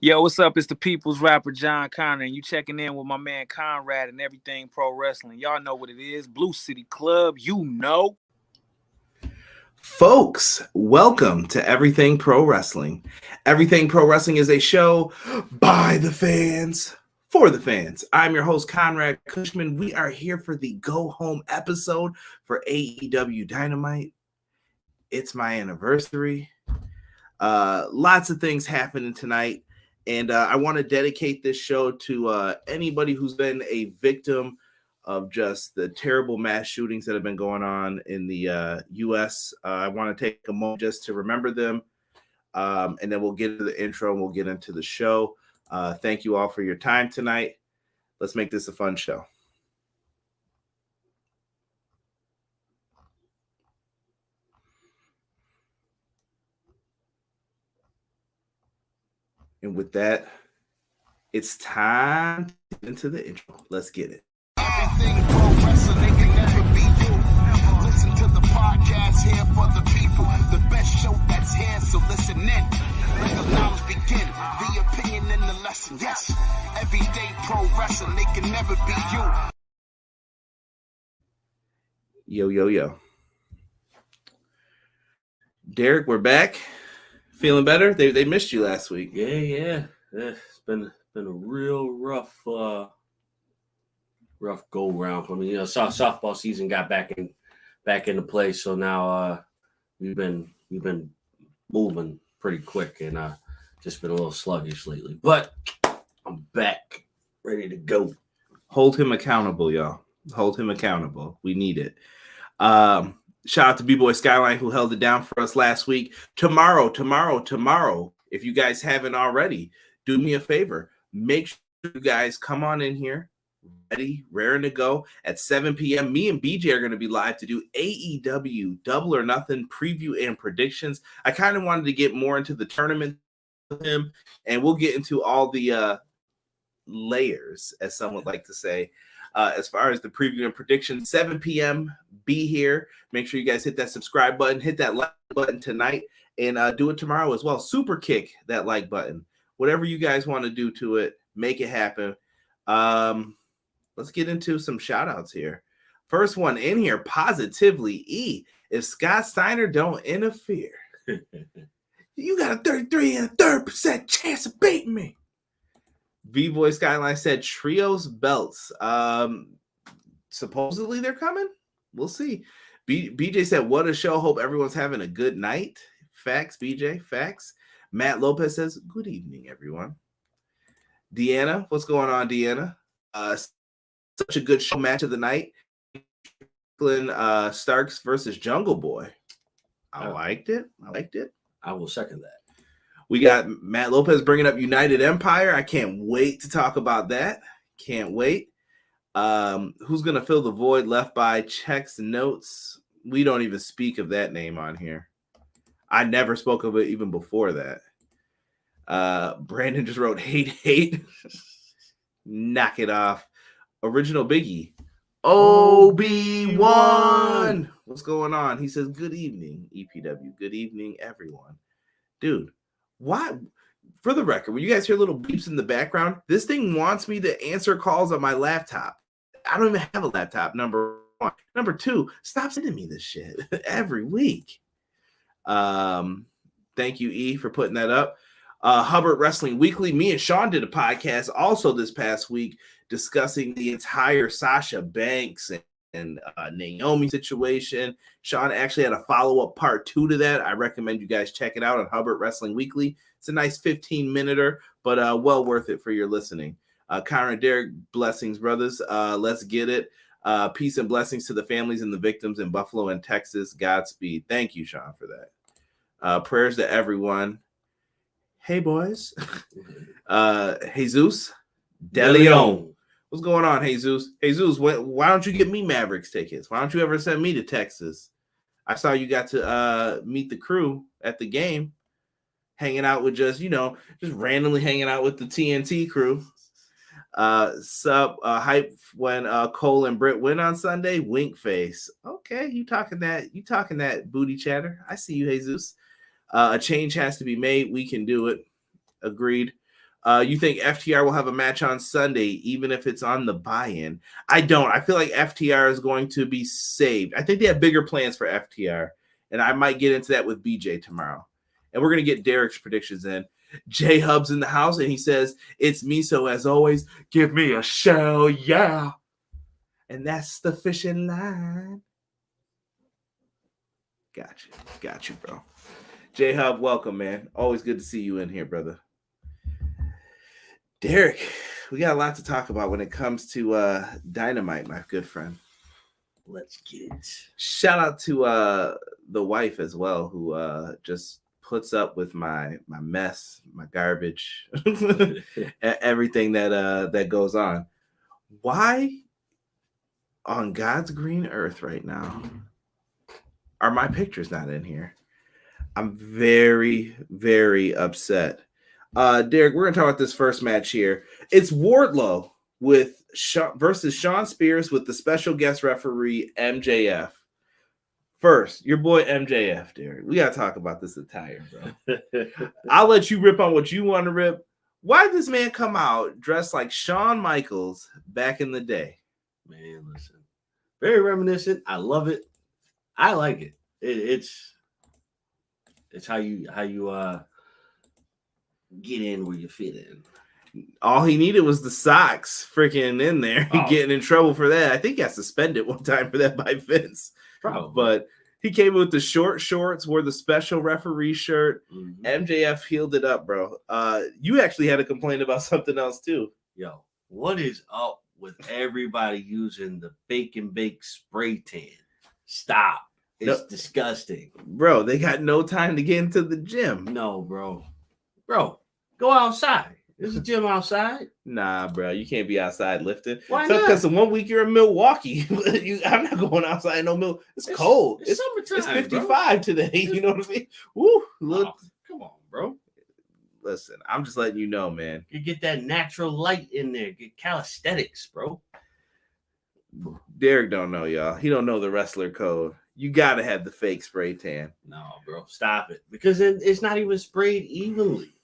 Yo, what's up? It's the People's Rapper John Connor, and you checking in with my man Conrad and Everything Pro Wrestling. Y'all know what it is. Blue City Club, you know. Folks, welcome to Everything Pro Wrestling. Everything Pro Wrestling is a show by the fans, for the fans. I'm your host, Conrad Cushman. We are here for the go-home episode for AEW Dynamite. It's my anniversary. Lots of things happening tonight. And I want to dedicate this show to anybody who's been a victim of just the terrible mass shootings that have been going on in the U.S. I want to take a moment just to remember them. And then we'll get into the intro and we'll get into the show. Thank you all for your time tonight. Let's make this a fun show. And with that, it's time to get into the intro. Let's get it. Everything pro wrestling, they can never be you. Listen to the podcast here for the people. The best show that's here, so listen in. Let the knowledge begin. The opinion and the lesson. Yes, everyday pro wrestling, they can never be you. Yo. Derek, we're back. Feeling better? They missed you last week. Yeah. It's been a real rough go round for me. You know, softball season got back into play, so now we've been moving pretty quick and just been a little sluggish lately. But I'm back, ready to go. Hold him accountable, y'all. Hold him accountable. We need it. Shout out to B-Boy Skyline who held it down for us last week. Tomorrow, if you guys haven't already, do me a favor. Make sure you guys come on in here, ready, raring to go. At 7 p.m., me and BJ are going to be live to do AEW Double or Nothing preview and predictions. I kind of wanted to get more into the tournament with him, and we'll get into all the layers, as some would like to say. As far as the preview and prediction, 7 p.m., be here. Make sure you guys hit that subscribe button, hit that like button tonight, and do it tomorrow as well. Super kick that like button. Whatever you guys want to do to it, make it happen. Let's get into some shout-outs here. First one in here, Positively E. If Scott Steiner don't interfere, you got a 33.3% chance of beating me. V-Boy Skyline said trios belts. Supposedly they're coming. We'll see. BJ said, what a show. Hope everyone's having a good night. Facts, BJ. Facts. Matt Lopez says, good evening, everyone. Deanna, what's going on, Deanna? Such a good show match of the night. Starks versus Jungle Boy. I liked it. I will second that. We got Matt Lopez bringing up United Empire. I can't wait to talk about that. Can't wait. Who's going to fill the void left by Checks and Notes? We don't even speak of that name on here. I never spoke of it even before that. Brandon just wrote hate. Knock it off. Original Biggie. Obi-Wan. What's going on? He says, good evening, EPW. Good evening, everyone. Dude. Why? For the record, when you guys hear little beeps in the background, this thing wants me to answer calls on my laptop. I don't even have a laptop, number one. Number two, stop sending me this shit every week. Thank you, E, for putting that up. Hubbard Wrestling Weekly. Me and Sean did a podcast also this past week discussing the entire Sasha Banks and Naomi situation. Sean actually had a follow-up part 2 to that. I recommend you guys check it out on Hubbard Wrestling Weekly. It's a nice 15-minuter, but well worth it for your listening. Conrad Derek, blessings, brothers. Let's get it. Peace and blessings to the families and the victims in Buffalo and Texas. Godspeed. Thank you, Sean, for that. Prayers to everyone. Hey, boys. Jesus De Leon. What's going on, Jesus? Jesus, why don't you get me Mavericks tickets? Why don't you ever send me to Texas? I saw you got to meet the crew at the game, hanging out with just randomly hanging out with the TNT crew. Hype when Cole and Britt win on Sunday. Wink face. Okay, you talking that booty chatter. I see you, Jesus. A change has to be made. We can do it. Agreed. You think FTR will have a match on Sunday, even if it's on the buy-in? I don't. I feel like FTR is going to be saved. I think they have bigger plans for FTR, and I might get into that with BJ tomorrow. And we're going to get Derek's predictions in. J Hub's in the house, and he says, it's me, so as always, give me a shell, yeah. And that's the fishing line. Got you, bro. J Hub, welcome, man. Always good to see you in here, brother. Derek, we got a lot to talk about when it comes to Dynamite, my good friend. Let's get it. Shout out to the wife as well, who just puts up with my mess, my garbage, everything that goes on. Why on God's green earth right now are my pictures not in here? I'm very, very upset. Derek, we're going to talk about this first match here. It's Wardlow versus Shawn Spears with the special guest referee, MJF. First, your boy MJF, Derek. We got to talk about this attire, bro. I'll let you rip on what you want to rip. Why did this man come out dressed like Shawn Michaels back in the day? Man, listen. Very reminiscent. I love it. I like it. It's how you get in where you fit in. All he needed was the socks freaking in there. Oh. Getting in trouble for that. I think he got suspended one time for that by Vince. Probably. But he came with the short shorts, wore the special referee shirt. Mm-hmm. MJF healed it up, bro. You actually had a complaint about something else too. Yo, what is up with everybody using the bake and bake spray tan? Stop. It's disgusting. Bro, they got no time to get into the gym. No, bro. Bro, go outside. There's a gym outside. Nah, bro, you can't be outside lifting. Why not? Because one week you're in Milwaukee. I'm not going outside. No, it's cold. It's summertime. It's 55 today. You know what I mean? Woo! Look, come on, bro. Listen, I'm just letting you know, man. You get that natural light in there. Get calisthenics, bro. Derek don't know, y'all. He don't know the wrestler code. You gotta have the fake spray tan. No, bro, stop it. Because it's not even sprayed evenly.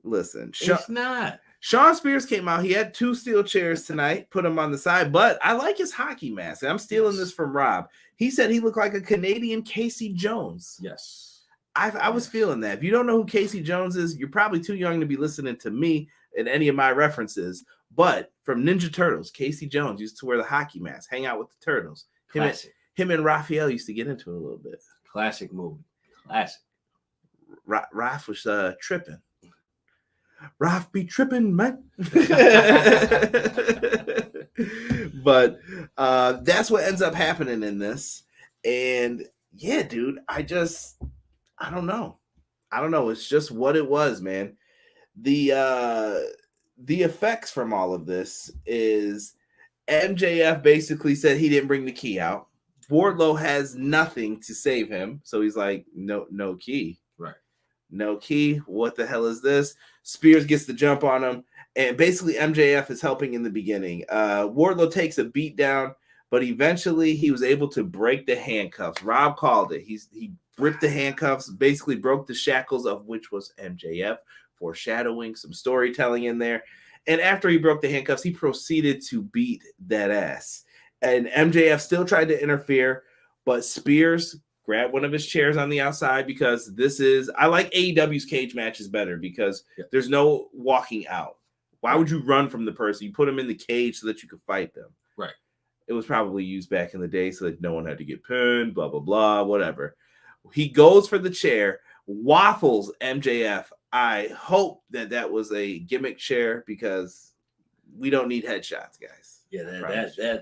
Listen, it's not. Shawn Spears came out. He had 2 steel chairs tonight. Put him on the side, but I like his hockey mask. And I'm stealing this from Rob. He said he looked like a Canadian Casey Jones. Yes. I was feeling that. If you don't know who Casey Jones is, you're probably too young to be listening to me and any of my references. But from Ninja Turtles, Casey Jones used to wear the hockey mask, hang out with the Turtles. Him and Raphael used to get into it a little bit. Classic movie. Classic. Raph was tripping. Raph be tripping, man. But that's what ends up happening in this. And yeah, dude, I don't know. It's just what it was, man. The effects from all of this is MJF basically said he didn't bring the key out. Wardlow has nothing to save him. So he's like, no key. Right. No key. What the hell is this? Spears gets the jump on him. And basically MJF is helping in the beginning. Wardlow takes a beat down, but eventually he was able to break the handcuffs. Rob called it. He ripped the handcuffs, basically broke the shackles of which was MJF, foreshadowing some storytelling in there. And after he broke the handcuffs, he proceeded to beat that ass. And MJF still tried to interfere, but Spears grabbed one of his chairs on the outside because I like AEW's cage matches better because there's no walking out. Why would you run from the person? You put them in the cage so that you could fight them. Right. It was probably used back in the day so that no one had to get pinned, blah, blah, blah, whatever. He goes for the chair, waffles MJF. I hope that was a gimmick chair because we don't need headshots, guys. Yeah,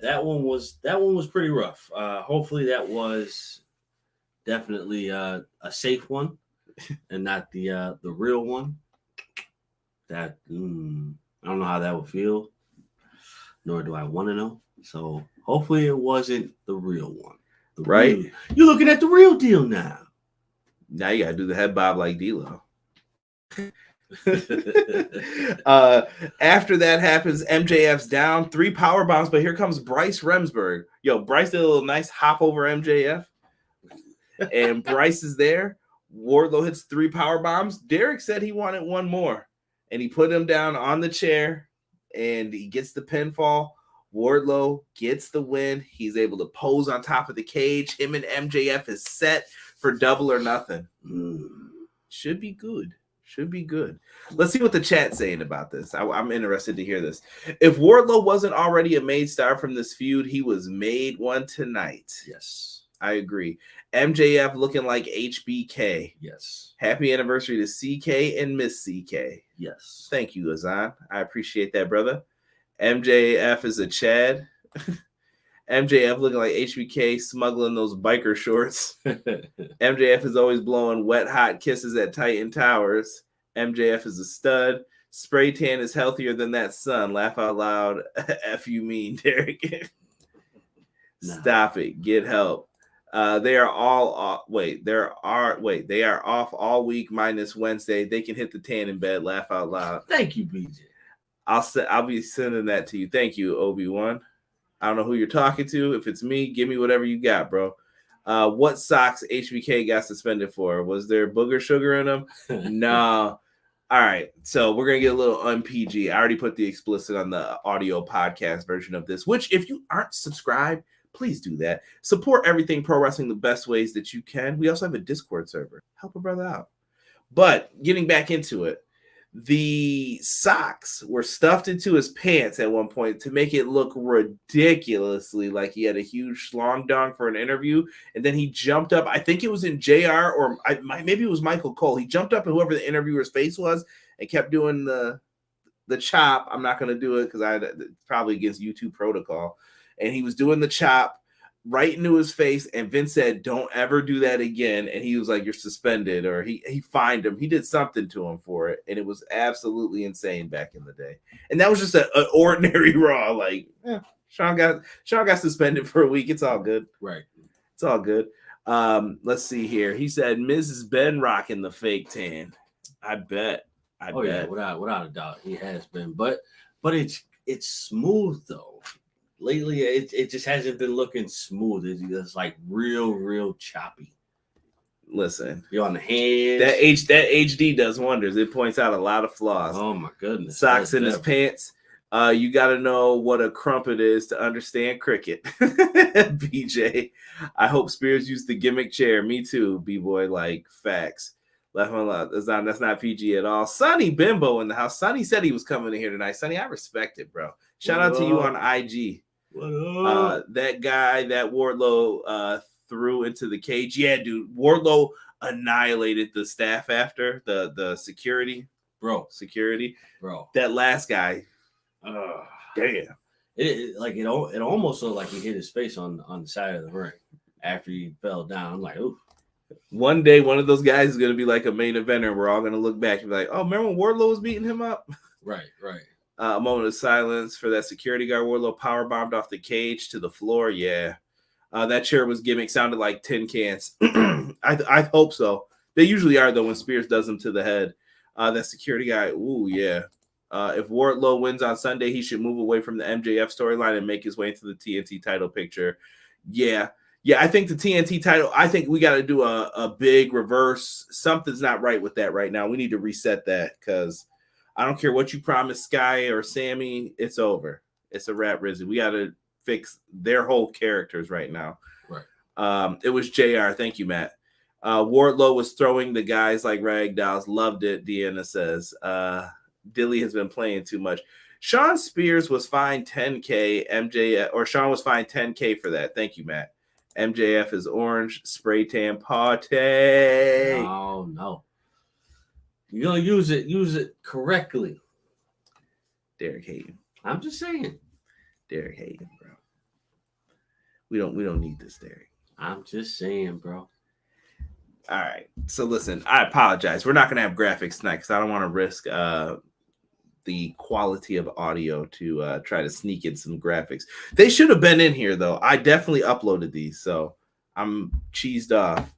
that one was pretty rough. Hopefully that was definitely a safe one and not the real one. That I don't know how that would feel, nor do I want to know. So hopefully it wasn't the real one. Right? You're looking at the real deal now. Now you gotta do the head bob like D-Lo. After that happens, MJF's down 3 power bombs, but here comes Bryce Remsburg. Yo, Bryce did a little nice hop over MJF, and Bryce is there. Wardlow hits 3 power bombs. Derek said he wanted one more, and he put him down on the chair, and he gets the pinfall. Wardlow gets the win. He's able to pose on top of the cage. Him and MJF is set for Double or Nothing. Should be good. Should be good. Let's see what the chat's saying about this. I'm interested to hear this. If Wardlow wasn't already a made star from this feud, he was made one tonight. Yes. I agree. MJF looking like HBK. Yes. Happy anniversary to CK and Miss CK. Yes. Thank you, Azan. I appreciate that, brother. MJF is a Chad. MJF looking like HBK smuggling those biker shorts. MJF is always blowing wet, hot kisses at Titan Towers. MJF is a stud. Spray tan is healthier than that sun. Laugh out loud. F you mean, Derek. Stop it. Get help. They are all off. They are off all week minus Wednesday. They can hit the tan in bed. Laugh out loud. Thank you, BJ. I'll be sending that to you. Thank you, Obi-Wan. I don't know who you're talking to. If it's me, give me whatever you got, bro. What socks HBK got suspended for? Was there booger sugar in them? No. All right. So we're going to get a little un-PG. I already put the explicit on the audio podcast version of this, which if you aren't subscribed, please do that. Support everything pro wrestling the best ways that you can. We also have a Discord server. Help a brother out. But getting back into it, the socks were stuffed into his pants at one point to make it look ridiculously like he had a huge schlong dong for an interview. And then he jumped up. I think it was in JR or maybe it was Michael Cole. He jumped up and whoever the interviewer's face was and kept doing the chop. I'm not going to do it because it's probably against YouTube protocol. And he was doing the chop right into his face, and Vince said, "Don't ever do that again." And he was like, "You're suspended," or he fined him. He did something to him for it, and it was absolutely insane back in the day. And that was just an ordinary Raw. Like, Sean got suspended for a week. It's all good, right? It's all good. Let's see here. He said, "Mrs. Ben rocking the fake tan." I bet. Yeah, without a doubt, he has been. But it's smooth though. Lately, it just hasn't been looking smooth. It's like real choppy. Listen, you're on the hands. That HD does wonders. It points out a lot of flaws. Oh my goodness! Socks in his pants. You got to know what a crumpet is to understand cricket. BJ, I hope Spears used the gimmick chair. Me too, B-boy. Like facts. Left one love. That's not PG at all. Sonny Bimbo in the house. Sonny said he was coming in here tonight. Sonny, I respect it, bro. Shout out to you on IG. That guy that Wardlow threw into the cage. Yeah, dude. Wardlow annihilated the staff after the security. Bro. That last guy. Damn. It almost looked like he hit his face on the side of the ring after he fell down. I'm like, ooh. One day, one of those guys is going to be like a main eventer. We're all going to look back and be like, oh, remember when Wardlow was beating him up? Right. A moment of silence for that security guard. Wardlow powerbombed off the cage to the floor. Yeah. That chair was gimmick. Sounded like tin cans. I hope so. They usually are, though, when Spears does them to the head. That security guy, ooh, yeah. If Wardlow wins on Sunday, he should move away from the MJF storyline and make his way into the TNT title picture. Yeah, I think the TNT title, I think we got to do a big reverse. Something's not right with that right now. We need to reset that because I don't care what you promised Sky or Sammy. It's over. It's a wrap, Rizzy. We got to fix their whole characters right now. Right. It was JR. Thank you, Matt. Wardlow was throwing the guys like rag dolls. Loved it, Deanna says. Dilly has been playing too much. Sean Spears was fined $10K. Sean was fined $10K for that. Thank you, Matt. MJF is orange. Spray tan party. Oh, no. You're going to use it correctly. Derek Hayden. I'm just saying. Derek Hayden, bro. We don't need this, Derek. I'm just saying, bro. All right. So listen, I apologize. We're not going to have graphics tonight because I don't want to risk the quality of audio to try to sneak in some graphics. They should have been in here, though. I definitely uploaded these, so I'm cheesed off.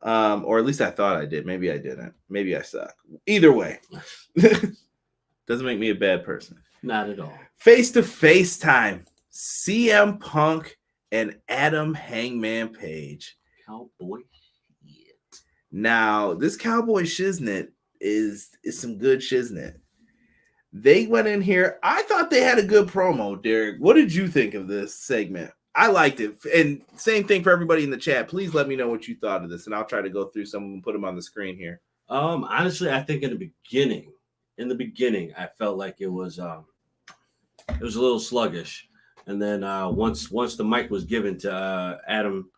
Or at least I thought I did. Maybe I didn't. Maybe I suck. Either way. Doesn't make me a bad person. Not at all. Face-to-face time. CM Punk and Adam Hangman Page. Cowboy shit. Now, this cowboy shiznit is some good shiznit. They went in here. I thought they had a good promo, Derek. What did you think of this segment? I liked it. And same thing for everybody in the chat. Please let me know what you thought of this, and I'll try to go through some of them and put them on the screen here. Honestly, I think in the beginning, I felt like it was a little sluggish. And then once the mic was given to Adam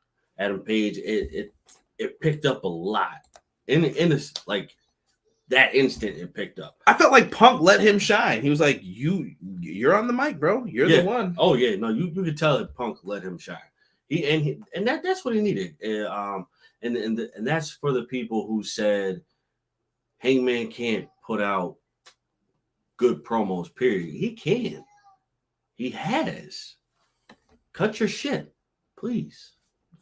Page, it picked up a lot. In this, like that instant, it picked up. I felt like Punk let him shine. He was like, "You're on the mic, bro. You're the one." Oh yeah, no, you could tell that Punk let him shine. That's what he needed. And that's for the people who said Hangman can't put out good promos. Period. He can. He has. Cut your shit, please.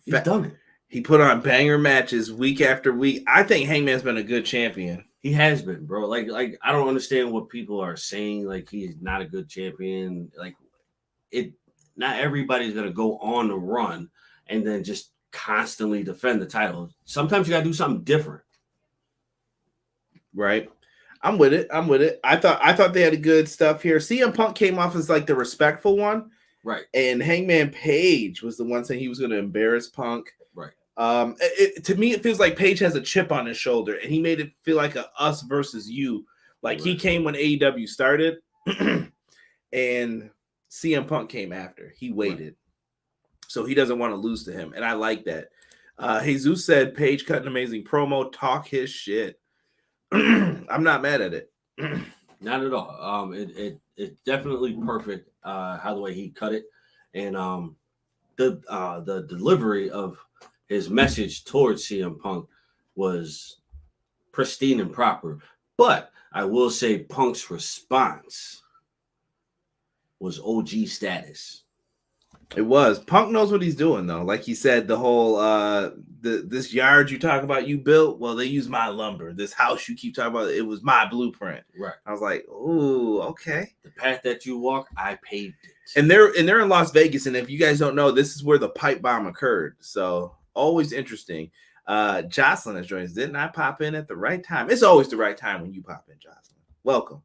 He's done it. He put on banger matches week after week. I think Hangman's been a good champion. He has been, bro. Like I don't understand what people are saying. Like he's not a good champion. Like not everybody's gonna go on the run and then just constantly defend the title. Sometimes you gotta do something different. Right. I'm with it. I thought they had a good stuff here. CM Punk came off as like the respectful one. Right. And Hangman Page was the one saying he was gonna embarrass Punk. Right. To me, it feels like Page has a chip on his shoulder, and he made it feel like a us versus you. Like he came when AEW started, and CM Punk came after. He waited, so he doesn't want to lose to him, and I like that. Jesus said Page cut an amazing promo, talk his shit. I'm not mad at it. Not at all. It's definitely perfect. How the way he cut it, and the delivery of his message towards CM Punk was pristine and proper. But I will say Punk's response was OG status. It was. Punk knows what he's doing, though. Like he said, the whole this yard you talk about you built, well, they use my lumber. This house you keep talking about, it was my blueprint. Right. I was like, ooh, okay. The path that you walk, I paved it. And they're in Las Vegas, and if you guys don't know, this is where the pipe bomb occurred. So always interesting. Jocelyn has joined us. Didn't I pop in at the right time? It's always the right time when you pop in, Jocelyn. Welcome.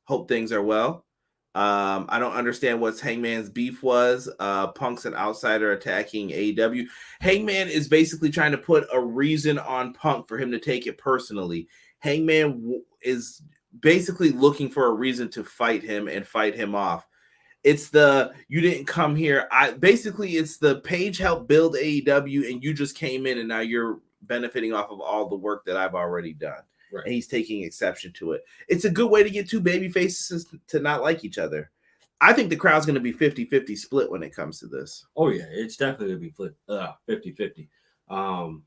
Hope things are well. I don't understand what Hangman's beef was. Punk's an outsider attacking AEW. Hangman is basically trying to put a reason on Punk for him to take it personally. Hangman is basically looking for a reason to fight him and fight him off. It's the you didn't come here. It's the Page helped build AEW and you just came in and now you're benefiting off of all the work that I've already done. Right. And he's taking exception to it. It's a good way to get two baby faces to not like each other. I think the crowd's going to be 50-50 split when it comes to this. Oh, yeah. It's definitely going to be 50-50.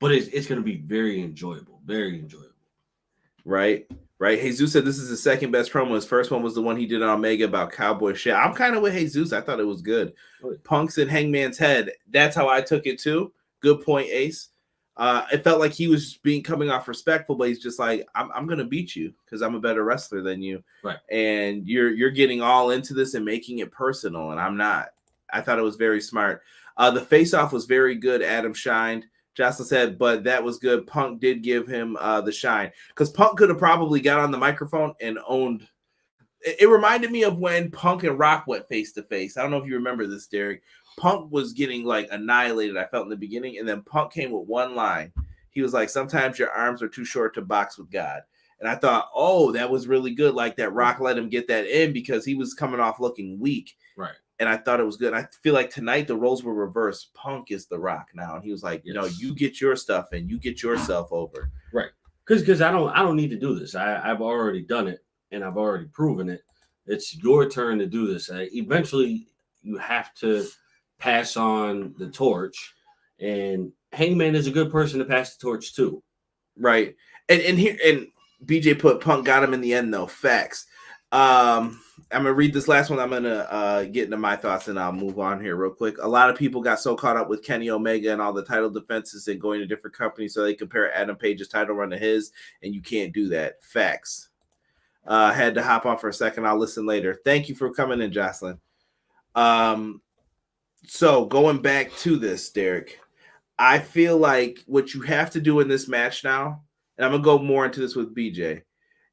But it's going to be very enjoyable. Very enjoyable. Right. Jesus said this is his second best promo. His first one was the one he did on Omega about cowboy shit. I'm kind of with Jesus. I thought it was good. Oh, yeah. Punk's in Hangman's head. That's how I took it too. Good point, Ace. It felt like he was coming off respectful, but he's just like, I'm gonna beat you because I'm a better wrestler than you. Right. And you're getting all into this and making it personal, and I'm not. I thought it was very smart. The face-off was very good. Adam shined. Jocelyn said, but that was good. Punk did give him the shine. Because Punk could have probably got on the microphone and owned. It reminded me of when Punk and Rock went face-to-face. I don't know if you remember this, Derek. Punk was getting like annihilated, I felt in the beginning, and then Punk came with one line. He was like, sometimes your arms are too short to box with God. And I thought, oh, that was really good. Like that Rock let him get that in because he was coming off looking weak. Right. And I thought it was good. I feel like tonight the roles were reversed. Punk is the Rock now. And he was like, no, you get your stuff and you get yourself over. Right. Because I don't need to do this. I've already done it and I've already proven it. It's your turn to do this. Eventually you have to pass on the torch, and Hangman is a good person to pass the torch to. Right. And BJ put Punk got him in the end though. Facts. I'm gonna read this last one. I'm gonna get into my thoughts and I'll move on here real quick. A lot of people got so caught up with Kenny Omega and all the title defenses and going to different companies, so they compare Adam Page's title run to his, and you can't do that. Facts. Had to hop on for a second. I'll listen later. Thank you for coming in, Jocelyn. So going back to this, Derek, I feel like what you have to do in this match now, and I'm gonna go more into this with BJ.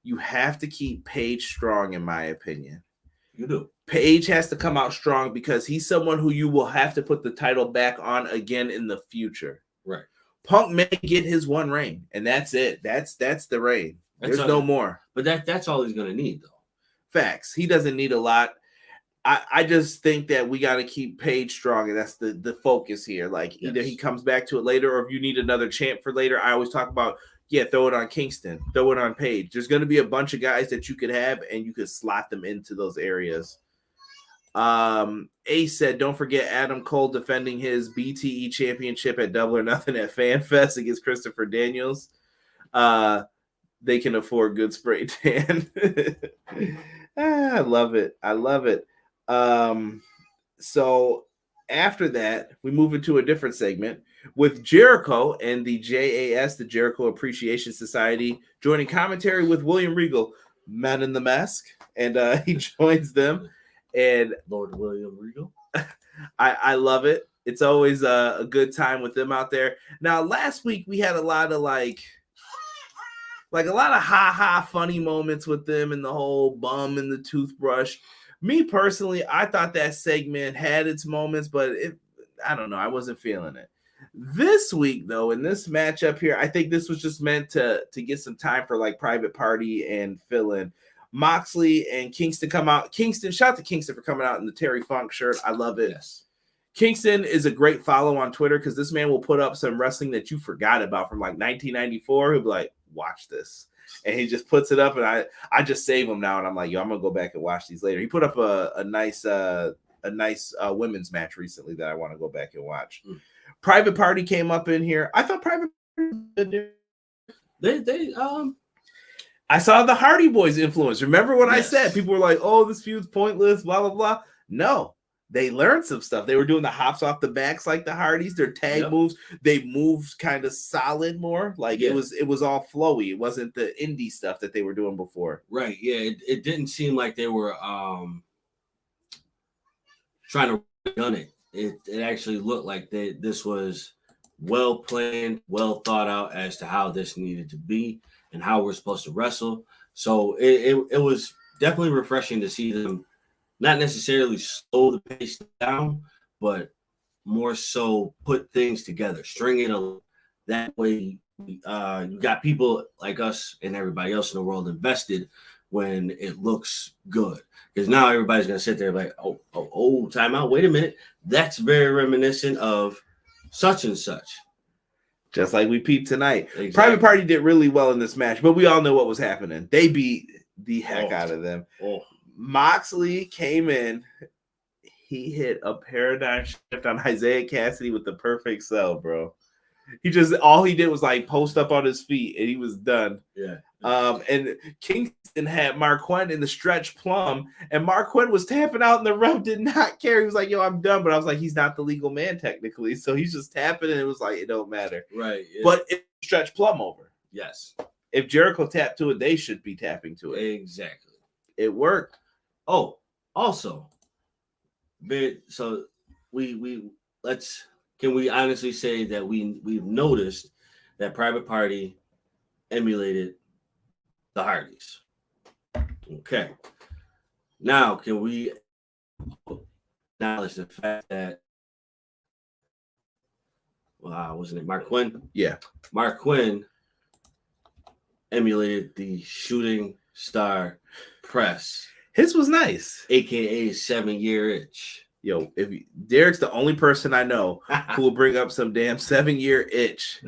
you have to keep Paige strong, in my opinion. You do. Paige has to come out strong because he's someone who you will have to put the title back on again in the future. Right. Punk may get his one reign, and that's it. That's the reign. There's no more. But that's all he's gonna need, though. Facts. He doesn't need a lot. I just think that we got to keep Paige strong, and that's the focus here. Like, either he comes back to it later, or if you need another champ for later, I always talk about, throw it on Kingston, throw it on Paige. There's going to be a bunch of guys that you could have, and you could slot them into those areas. Ace said, don't forget Adam Cole defending his BTE championship at Double or Nothing at FanFest against Christopher Daniels. They can afford good spray tan. I love it. I love it. So after that, we move into a different segment with Jericho and the JAS, the Jericho Appreciation Society, joining commentary with William Regal, Man in the Mask, and he joins them. And Lord William Regal. I love it. It's always a good time with them out there. Now, last week we had a lot of like a lot of ha-ha funny moments with them and the whole bum and the toothbrush. Me personally, I thought that segment had its moments, but I don't know. I wasn't feeling it. This week, though, in this matchup here, I think this was just meant to get some time for like Private Party and fill in. Moxley and Kingston come out. Shout out to Kingston for coming out in the Terry Funk shirt. I love it. Yes. Kingston is a great follow on Twitter because this man will put up some wrestling that you forgot about from like 1994. He'll be like, watch this. And he just puts it up, and I just save him now, and I'm like, I'm gonna go back and watch these later. He put up a nice women's match recently that I want to go back and watch. Private Party came up in here. I thought Private Party I saw the Hardy Boys influence. Remember what I said? People were like, "Oh, this feud's pointless." Blah blah blah. No, they learned some stuff. They were doing the hops off the backs like the Hardys. Their tag moves, they moved kind of solid more. Like it was all flowy. It wasn't the indie stuff that they were doing before. Right. Yeah. It didn't seem like they were trying to run it. It actually looked like this was well planned, well thought out as to how this needed to be and how we're supposed to wrestle. So it was definitely refreshing to see them not necessarily slow the pace down, but more so put things together, string it along. That way, you got people like us and everybody else in the world invested when it looks good. Because now everybody's going to sit there like, oh, time out. Wait a minute. That's very reminiscent of such and such. Just like we peeped tonight. Exactly. Private Party did really well in this match, but we all know what was happening. They beat the heck out of them. Moxley came in. He hit a paradigm shift on Isaiah Cassidy with the perfect sell, bro. All he did was like post up on his feet and he was done. Yeah. And Kingston had Marquand in the stretch plum, and Marquand was tapping out, and the ref did not care. He was like, "Yo, I'm done." But I was like, he's not the legal man technically, so he's just tapping, and it was like, it don't matter. Right. Yeah. But it's stretch plum over. Yes. If Jericho tapped to it, they should be tapping to it. Exactly. It worked. Oh, also, so can we honestly say that we've noticed that Private Party emulated the Hardys? Okay. Now, can we acknowledge the fact that wasn't it Mark Quinn? Yeah. Mark Quinn emulated the Shooting Star Press. His was nice. AKA 7-year itch. Yo, Derek's the only person I know who will bring up some damn 7-year itch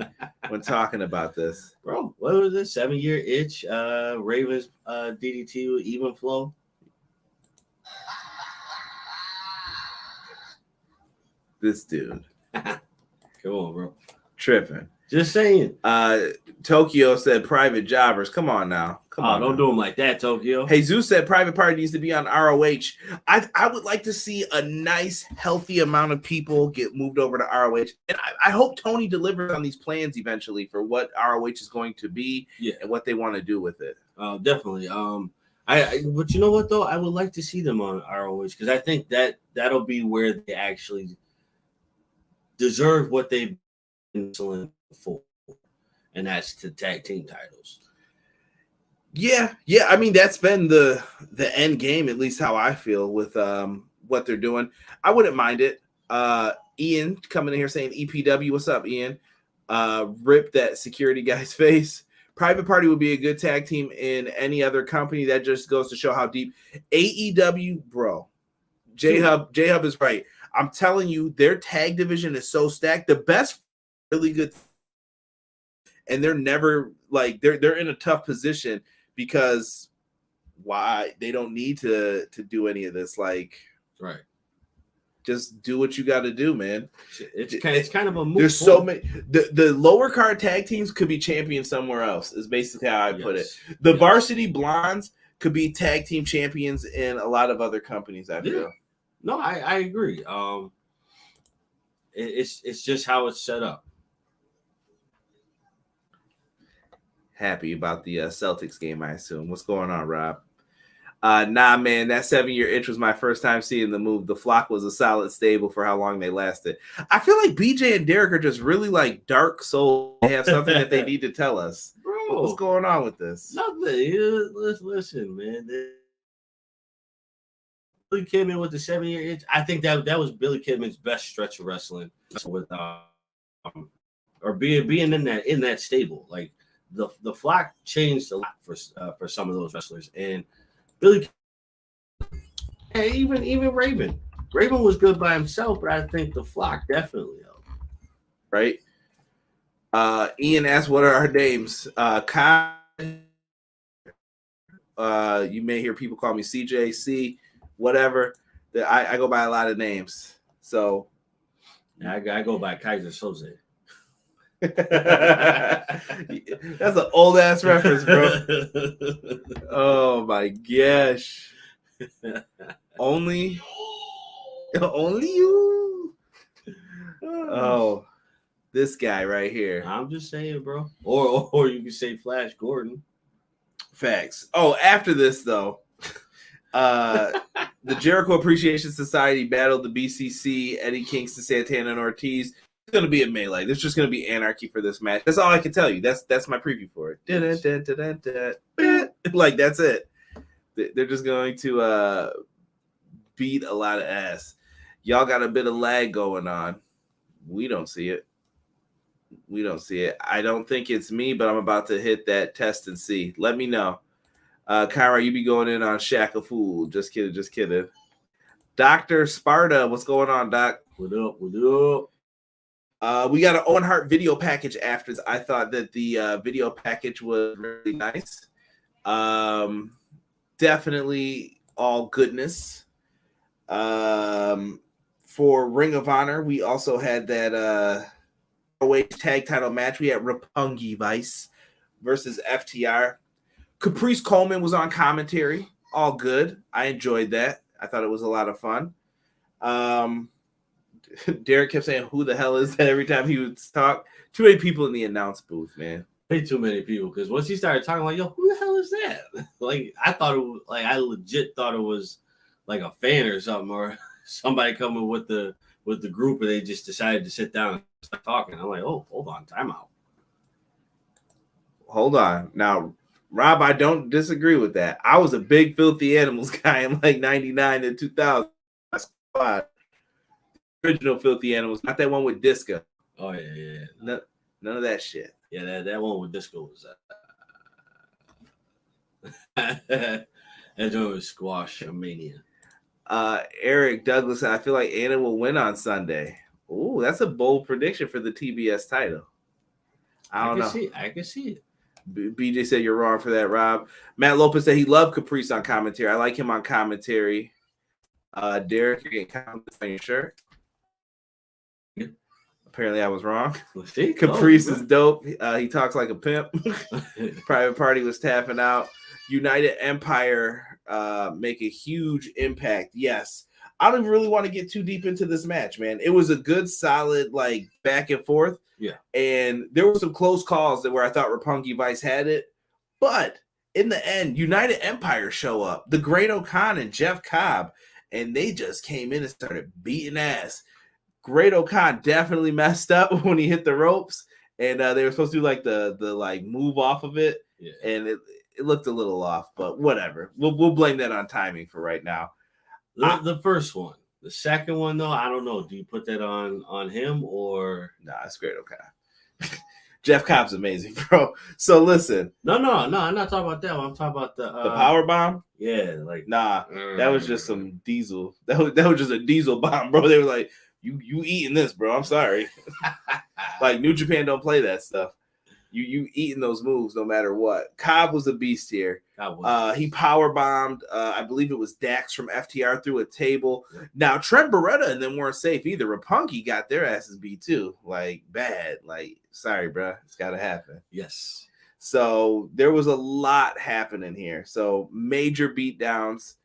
when talking about this. Bro, what was it? 7-year itch, Ravens DDT with even flow. This dude. Come on, bro. Tripping. Just saying. Tokyo said private jobbers. Come on now. Come on. Don't do them like that, Tokyo. Jesus said Private Party needs to be on ROH. I would like to see a nice, healthy amount of people get moved over to ROH. And I hope Toni delivers on these plans eventually for what ROH is going to be and what they want to do with it. Definitely. But you know what, though? I would like to see them on ROH because I think that'll be where they actually deserve what they've been for. And that's the tag team titles. Yeah. I mean, that's been the end game, at least how I feel with what they're doing. I wouldn't mind it. Ian coming in here saying EPW, what's up, Ian? Rip that security guy's face. Private Party would be a good tag team in any other company. That just goes to show how deep AEW, bro. J-Hub is right. I'm telling you, their tag division is so stacked. The best, really good, and they're never like they're in a tough position because why they don't need to do any of this. Like, right. Just do what you got to do, man. It's kind of a move. There's so many. The lower card tag teams could be champions somewhere else. Is basically how I put it. The Varsity Blondes could be tag team champions in a lot of other companies. I feel. No, I agree. It's just how it's set up. Happy about the Celtics game, I assume. What's going on, Rob? Nah, man, that 7-year itch was my first time seeing the move. The Flock was a solid stable for how long they lasted. I feel like BJ and Derek are just really like dark souls. They have something that they need to tell us. Bro, what's going on with this? Nothing. Listen, man. Billy Kidman with the 7-year itch. I think that was Billy Kidman's best stretch of wrestling with or being in that stable. Like the Flock changed a lot for some of those wrestlers, and Billy, hey, even Raven was good by himself, but I think the Flock definitely helped. Right. Ian asked, "What are our names?" Kyle. You may hear people call me CJC, whatever. I go by a lot of names, so yeah, I go by Kaiser Soze. That's an old ass reference, bro. Oh my gosh. Only you. Oh, this guy right here. I'm just saying, bro. Or you can say Flash Gordon. Facts. Oh, after this though, the Jericho Appreciation Society battled the BCC, Eddie Kingston, Santana, and Ortiz. It's going to be a melee. There's just going to be anarchy for this match. That's all I can tell you. That's my preview for it. Like, that's it. They're just going to beat a lot of ass. Y'all got a bit of lag going on. We don't see it. I don't think it's me, but I'm about to hit that test and see. Let me know. Kyra, you be going in on Shack a Fool. Just kidding. Dr. Sparta, what's going on, Doc? What up? We got an Owen Hart video package after this. I thought that the video package was really nice. Definitely all goodness. For Ring of Honor, we also had that tag title match. We had Roppongi Vice versus FTR. Caprice Coleman was on commentary. All good. I enjoyed that. I thought it was a lot of fun. Derek kept saying, "Who the hell is that?" every time he would talk. Too many people in the announce booth, man. Way too many people, because once he started talking, like, yo, who the hell is that? Like, I legit thought it was like a fan or something, or somebody coming with the group, and they just decided to sit down and start talking. I'm like, oh, hold on, timeout. Hold on. Now, Rob, I don't disagree with that. I was a big Filthy Animals guy in like 99 and 2000. Original Filthy Animals, not that one with Disco. Oh yeah. None of that shit. Yeah, that one with Disco was that joint was Squash Mania. Eric Douglas, I feel like Anna will win on Sunday. Ooh, that's a bold prediction for the TBS title. I don't know. I can see it. BJ said you're wrong for that, Rob. Matt Lopez said he loved Caprice on commentary. I like him on commentary. Derek, you're getting compliments on your shirt. Apparently, I was wrong. Caprice is dope. He talks like a pimp. Private Party was tapping out. United Empire make a huge impact. Yes. I don't really want to get too deep into this match, man. It was a good, solid, like, back and forth. Yeah. And there were some close calls where I thought Roppongi Vice had it. But in the end, United Empire show up. The Great O'Khan and Jeff Cobb. And they just came in and started beating ass. Great O'Khan definitely messed up when he hit the ropes, and they were supposed to do like the like move off of it, yeah. And it looked a little off, but whatever. We'll blame that on timing for right now. The first one. The second one, though, I don't know. Do you put that on him or? Nah, it's great. Okay. Jeff Cobb's amazing, bro. So listen. No. I'm not talking about that one. I'm talking about the power bomb. Yeah, like nah, that was just some diesel. That was just a diesel bomb, bro. They were like, you eating this, bro? I'm sorry. Like New Japan don't play that stuff. You eating those moves no matter what. Cobb was a beast here. He power bombed. I believe it was Dax from FTR through a table. Now Trent Baretta and them weren't safe either. Roppongi got their asses beat too, like bad. Like sorry, bro, it's got to happen. Yes. So there was a lot happening here. So major beatdowns.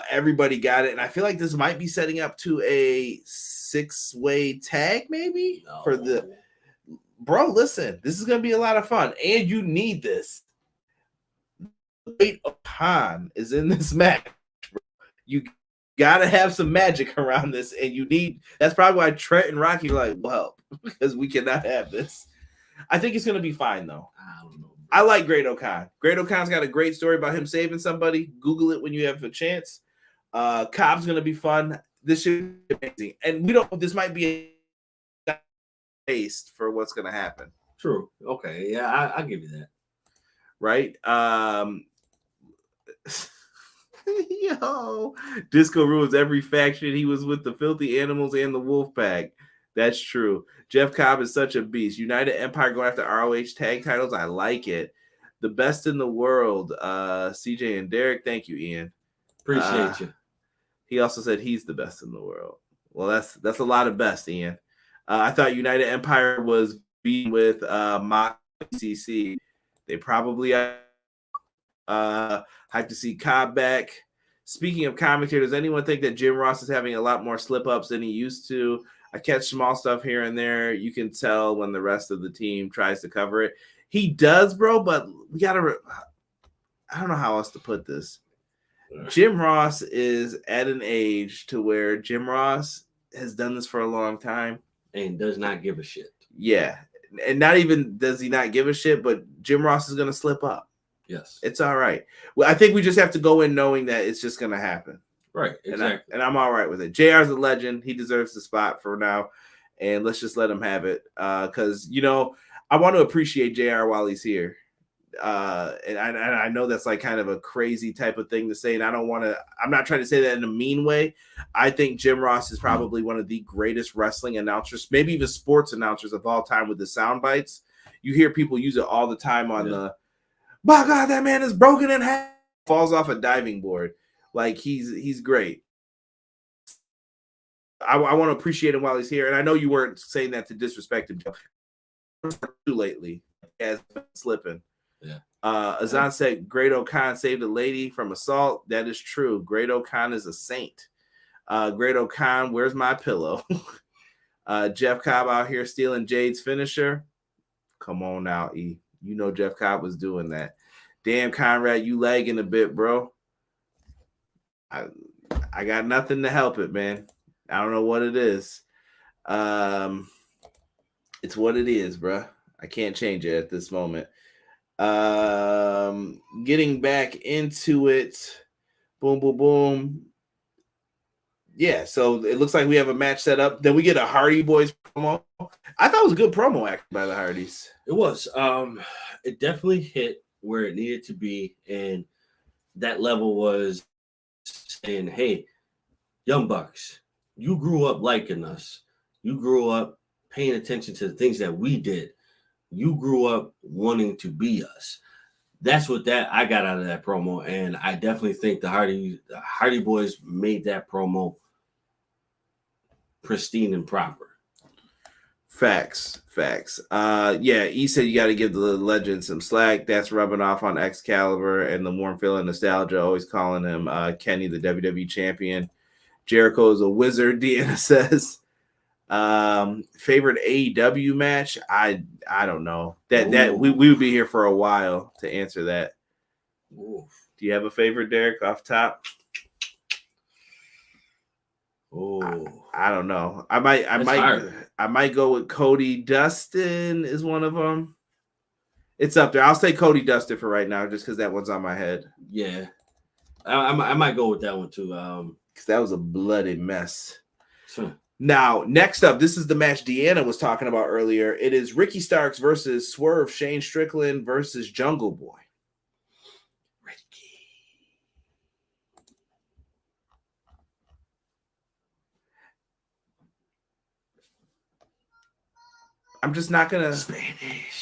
Everybody got it, and I feel like this might be setting up to a 6-way tag, maybe for the. Bro, listen, this is gonna be a lot of fun, and you need this. Great Khan is in this match. Bro. You gotta have some magic around this, and you need. That's probably why Trent and Rocky are like, well, because we cannot have this. I think it's gonna be fine though. I don't know. I like Great O'Khan. Great O'Khan's got a great story about him saving somebody. Google it when you have a chance. Cobb's gonna be fun. This should be amazing, and we don't. This might be a taste for what's gonna happen. True. Okay. Yeah, I'll give you that. Right. Yo, Disco rules every faction. He was with the Filthy Animals and the Wolf Pack. That's true. Jeff Cobb is such a beast. United Empire going after ROH tag titles. I like it. The best in the world. CJ and Derek. Thank you, Ian. Appreciate you. He also said he's the best in the world. Well, that's a lot of best, Ian. I thought United Empire was beating with Mock CC. They probably hyped to see Cobb back. Speaking of commentary, does anyone think that Jim Ross is having a lot more slip-ups than he used to? I catch small stuff here and there. You can tell when the rest of the team tries to cover it. He does, bro, but we got to I don't know how else to put this. Jim Ross is at an age to where Jim Ross has done this for a long time. And does not give a shit. Yeah. And not even does he not give a shit, but Jim Ross is going to slip up. Yes. It's all right. Well, I think we just have to go in knowing that it's just going to happen. Right. Exactly. And I'm all right with it. JR's a legend. He deserves the spot for now. And let's just let him have it. Because, I want to appreciate JR while he's here. And I know that's like kind of a crazy type of thing to say. And I'm not trying to say that in a mean way. I think Jim Ross is probably one of the greatest wrestling announcers, maybe even sports announcers of all time with the sound bites. You hear people use it all the time on the, by God, that man is broken in half, falls off a diving board. Like he's great. I want to appreciate him while he's here. And I know you weren't saying that to disrespect him, Joe. Too lately, has been slipping. Yeah. Azan said Great O'Khan saved a lady from assault. That is true. Great O'Khan is a saint. Great O'Khan, where's my pillow? Jeff Cobb out here stealing Jade's finisher. Come on now, E. You know Jeff Cobb was doing that. Damn, Conrad, you lagging a bit, bro. I got nothing to help it, man. I don't know what it is. It's what it is, bro. I can't change it at this moment. Getting back into it. Boom, boom, boom. Yeah, so it looks like we have a match set up. Then we get a Hardy Boys promo. I thought it was a good promo act by the Hardys. It was. It definitely hit where it needed to be, and that level was saying, hey, Young Bucks, you grew up liking us. You grew up paying attention to the things that we did. You grew up wanting to be us. That's what I got out of that promo, and I definitely think the Hardy Boys made that promo pristine and proper. Facts. Yeah, he said you got to give the legend some slack. That's rubbing off on Excalibur and the warm feeling nostalgia, always calling him Kenny, the WWE champion. Jericho is a wizard, Deanna says. Favorite AEW match? I don't know. That we would be here for a while to answer that. Ooh. Do you have a favorite, Derek, off top? Oh, I don't know. I might go with Cody Dustin is one of them. It's up there. I'll say Cody Dustin for right now, just because that one's on my head. Yeah, I might go with that one too. Because that was a bloody mess. Sure. Now, next up, this is the match Deanna was talking about earlier. It is Ricky Starks versus Swerve, Shane Strickland versus Jungle Boy. I'm just not gonna Spanish.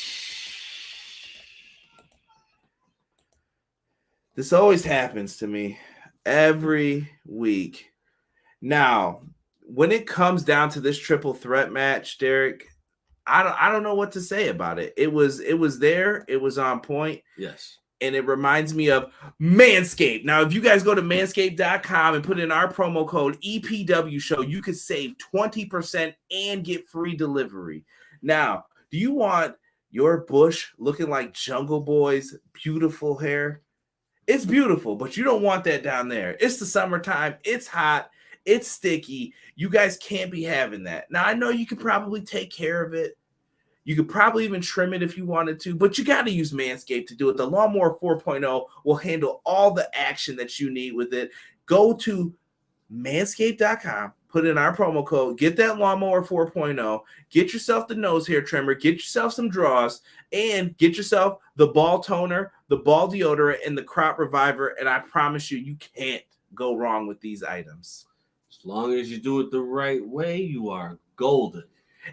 This always happens to me every week. Now, when it comes down to this triple threat match, Derek, I don't know what to say about it. It was there, it was on point. Yes. And it reminds me of Manscaped. Now, if you guys go to manscaped.com and put in our promo code EPW show, you could save 20% and get free delivery. Now, do you want your bush looking like Jungle Boy's beautiful hair? It's beautiful, but you don't want that down there. It's the summertime. It's hot. It's sticky. You guys can't be having that. Now, I know you could probably take care of it. You could probably even trim it if you wanted to, but you got to use Manscaped to do it. The Lawnmower 4.0 will handle all the action that you need with it. Go to manscaped.com. Put in our promo code, get that Lawnmower 4.0, get yourself the nose hair trimmer, get yourself some draws, and get yourself the ball toner, the ball deodorant, and the crop reviver. And I promise you, you can't go wrong with these items. As long as you do it the right way, you are golden.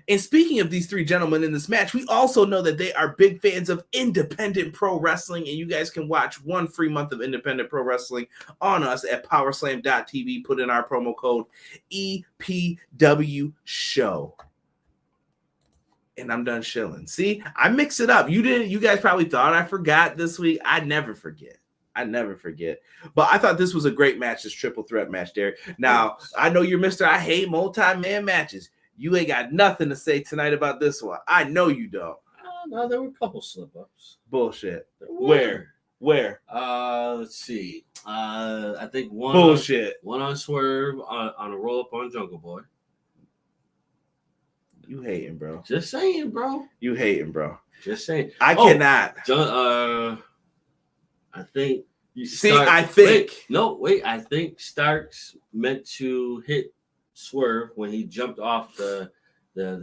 And speaking of these three gentlemen in this match, we also know that they are big fans of independent pro wrestling, and you guys can watch 1 free month of independent pro wrestling on us at powerslam.tv. Put in our promo code EPW show. And I'm done shilling. See, I mix it up. You guys probably thought I forgot this week. I never forget. But I thought this was a great match, this triple threat match, Derek. Now, I know you're Mr. I hate multi-man matches. You ain't got nothing to say tonight about this one. I know you don't. No, there were a couple slip-ups. Bullshit. Where? Let's see. I think one. Bullshit. One on Swerve on a roll-up on Jungle Boy. You hating, bro. Just saying, bro. You hating, bro. Just saying. I cannot. I think. I think Starks meant to hit Swerve when he jumped off the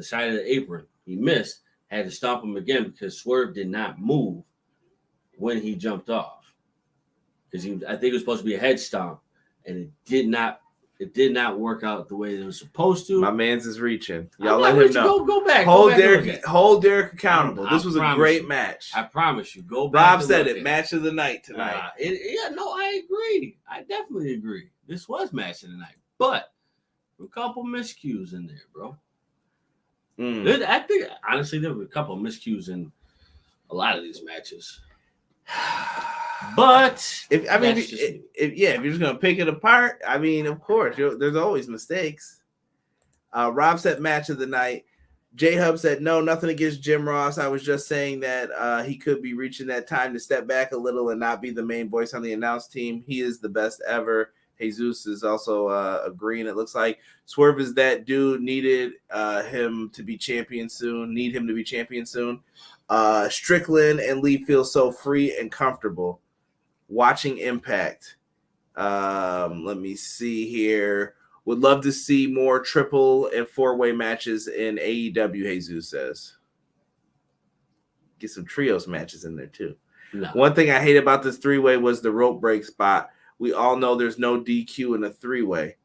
side of the apron. He missed, had to stomp him again because Swerve did not move when he jumped off. Because I think it was supposed to be a head stomp, and it did not work out the way it was supposed to. My man's is reaching. Y'all let him know. Go back. Hold Derek accountable. This was a great match. I promise you. Go back. Rob said it. Match of the night tonight. I agree. I definitely agree. This was match of the night, but a couple miscues in there, bro. I think honestly there were a couple miscues in a lot of these matches. But if you're just gonna pick it apart, I mean, of course, there's always mistakes. Rob said match of the night. J Hub said no, nothing against Jim Ross. I was just saying that he could be reaching that time to step back a little and not be the main voice on the announce team. He is the best ever. Jesus is also agreeing. It looks like Swerve is that dude. Needed him to be champion soon. Need him to be champion soon. Strickland and Lee feel so free and comfortable watching Impact. Let me see here. Would love to see more triple and 4-way matches in AEW, Jesus says. Get some trios matches in there too. No. One thing I hate about this 3-way was the rope break spot. We all know there's no DQ in a 3-way.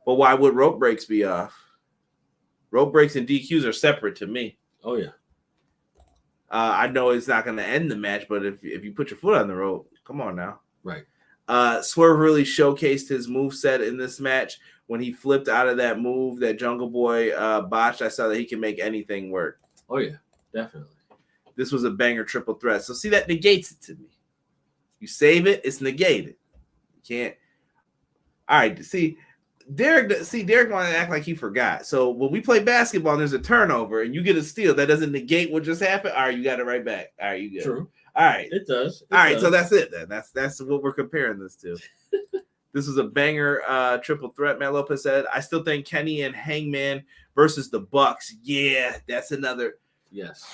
But why would rope breaks be off? Rope breaks and DQs are separate to me. Oh, yeah. I know it's not going to end the match, but if you put your foot on the rope, come on now. Right. Swerve really showcased his moveset in this match. When he flipped out of that move that Jungle Boy botched, I saw that he can make anything work. Oh, yeah. Definitely. This was a banger triple threat. So, see, that negates it to me. You save it, it's negated. Can't. All right. See, Derek want to act like he forgot. So when we play basketball and there's a turnover and you get a steal, that doesn't negate what just happened. All right, you got it right back. All right, you good. True. All right, it does. All right, so that's it then. That's what we're comparing this to. This was a banger triple threat. Matt Lopez said, "I still think Kenny and Hangman versus the Bucks. Yeah, that's another. Yes,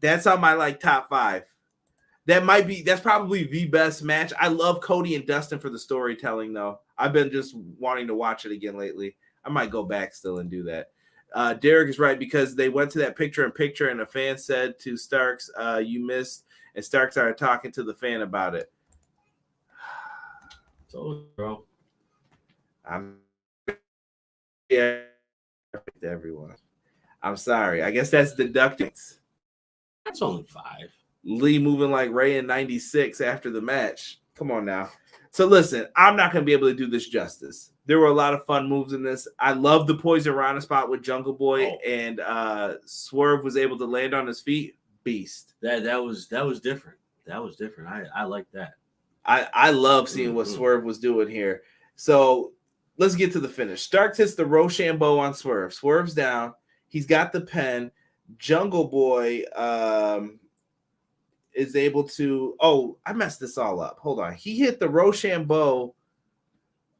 That's on my top 5. That's probably the best match. I love Cody and Dustin for the storytelling, though. I've been just wanting to watch it again lately. I might go back still and do that. Derek is right because they went to that picture-in-picture and a fan said to Starks, you missed, and Starks started talking to the fan about it. So, bro. Everyone. I'm sorry. I guess that's deducting. That's only 5. Lee moving like Ray in 96 after the match. Come on now. So listen, I'm not going to be able to do this justice. There were a lot of fun moves in this. I love the Poison Rana spot with Jungle Boy and Swerve was able to land on his feet. Beast. That was different. That was different. I like that. I love seeing what Swerve was doing here. So let's get to the finish. Starks hits the Rochambeau on Swerve. Swerve's down. He's got the pen. Jungle Boy is able to. Oh, I messed this all up. Hold on. He hit the Rochambeau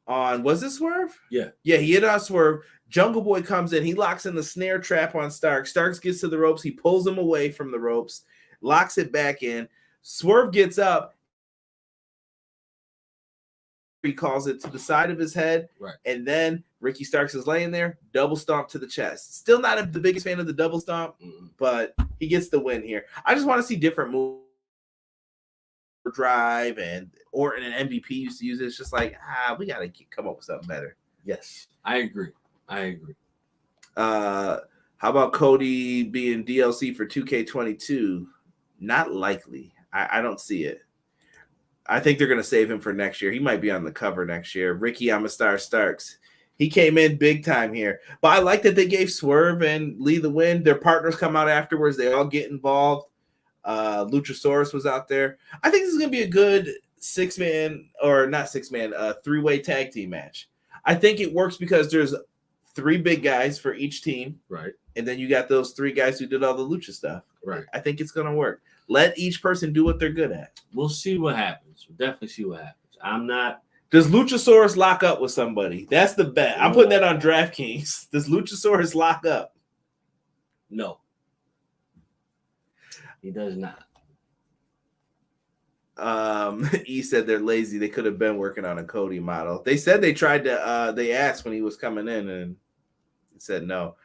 on. Was it Swerve? Yeah. Yeah, he hit on Swerve. Jungle Boy comes in. He locks in the snare trap on Starks. Starks gets to the ropes. He pulls him away from the ropes, locks it back in. Swerve gets up. He calls it to the side of his head. Right. And then Ricky Starks is laying there. Double stomp to the chest. Still not the biggest fan of the double stomp, but he gets the win here. I just want to see different moves. Drive and Orton and MVP used to use it. It's just like, we got to come up with something better. Yes, I agree. How about Cody being DLC for 2K22? Not likely. I don't see it. I think they're going to save him for next year. He might be on the cover next year. Ricky I'm a Star Starks. He came in big time here. But I like that they gave Swerve and Lee the win. Their partners come out afterwards. They all get involved. Luchasaurus was out there. I think this is going to be a good three-way tag team match. I think it works because there's 3 big guys for each team. Right. And then you got those 3 guys who did all the lucha stuff. Right. I think it's going to work. Let each person do what they're good at. We'll see what happens. We'll definitely see what happens. Does Luchasaurus lock up with somebody? That's the bet. I'm putting that on DraftKings. Does Luchasaurus lock up? No. He does not. He said they're lazy. They could have been working on a Cody model. They said they tried to. They asked when he was coming in, and he said no.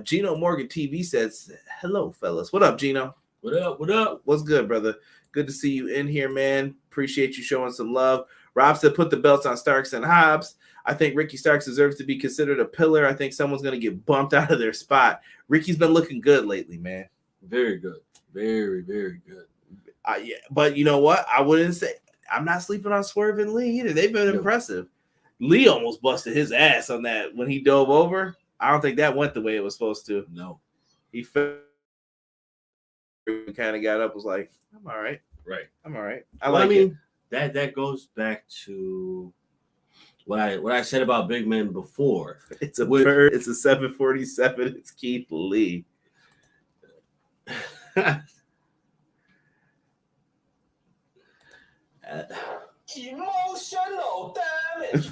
Gino Morgan TV says, "Hello, fellas. What up, Gino? What up? What up? What's good, brother? Good to see you in here, man. Appreciate you showing some love." Rob said, "Put the belts on Starks and Hobbs. I think Ricky Starks deserves to be considered a pillar. I think someone's going to get bumped out of their spot. Ricky's been looking good lately, man. Very good. Very, very good. Yeah, but you know what? I wouldn't say I'm not sleeping on Swerve and Lee either. They've been impressive. Lee almost busted his ass on that when he dove over. I don't think that went the way it was supposed to. No. He kind of got up, was like, I'm all right. Right. I'm all right. I mean, that goes back to what I said about big men before. It's a bird. It's a 747. It's Keith Lee. Emotional damage.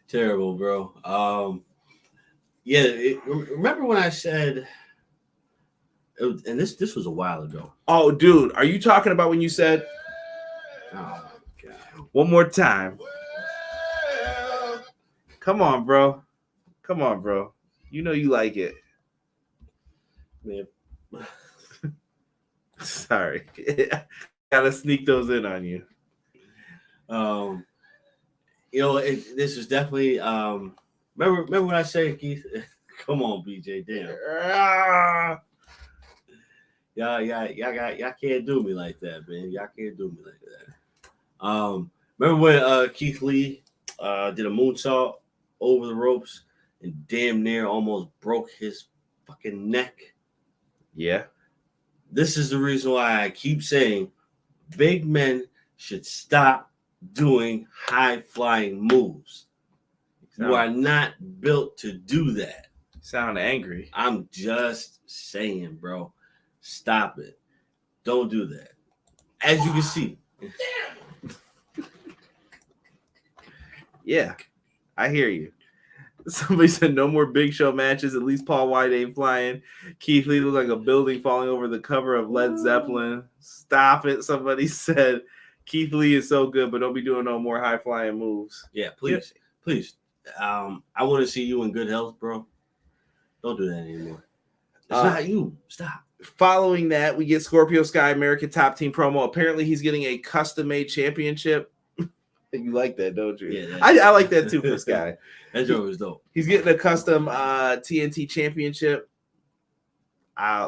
Terrible, bro. Remember when I said, and this was a while ago. Oh, dude, are you talking about when you said? Oh my God! One more time. Come on, bro. Come on, bro. You know you like it. Man. Sorry. Gotta sneak those in on you. This is definitely remember when I said, Keith? Come on, BJ, damn. Y'all can't do me like that, man. Y'all can't do me like that. Remember when Keith Lee did a moonsault over the ropes and damn near almost broke his fucking neck? Yeah. This is the reason why I keep saying big men should stop doing high-flying moves. You are not built to do that. Sound angry. I'm just saying, bro. Stop it. Don't do that. As you can see. Yeah, I hear you. Somebody said no more Big Show matches. At least Paul White ain't flying. Keith Lee looks like a building falling over the cover of Led Zeppelin. Stop it. Somebody said Keith Lee is so good, but don't be doing no more high flying moves. Yeah, please. I want to see you in good health, bro. Don't do that anymore. It's not you. Stop. Following that, we get Scorpio Sky American Top Team promo. Apparently, he's getting a custom-made championship. You like that, don't you? Yeah, I like that too for Sky. That joke was dope. He's getting a custom TNT championship.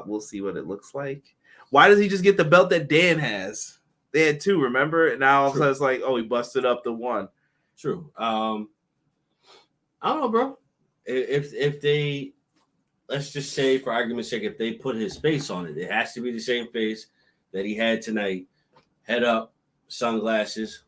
We'll see what it looks like. Why does he just get the belt that Dan has? They had two, remember? And now all of a sudden it's like, oh, he busted up the one. True. I don't know, bro. If they, let's just say for argument's sake, if they put his face on it, it has to be the same face that he had tonight. Head up, sunglasses.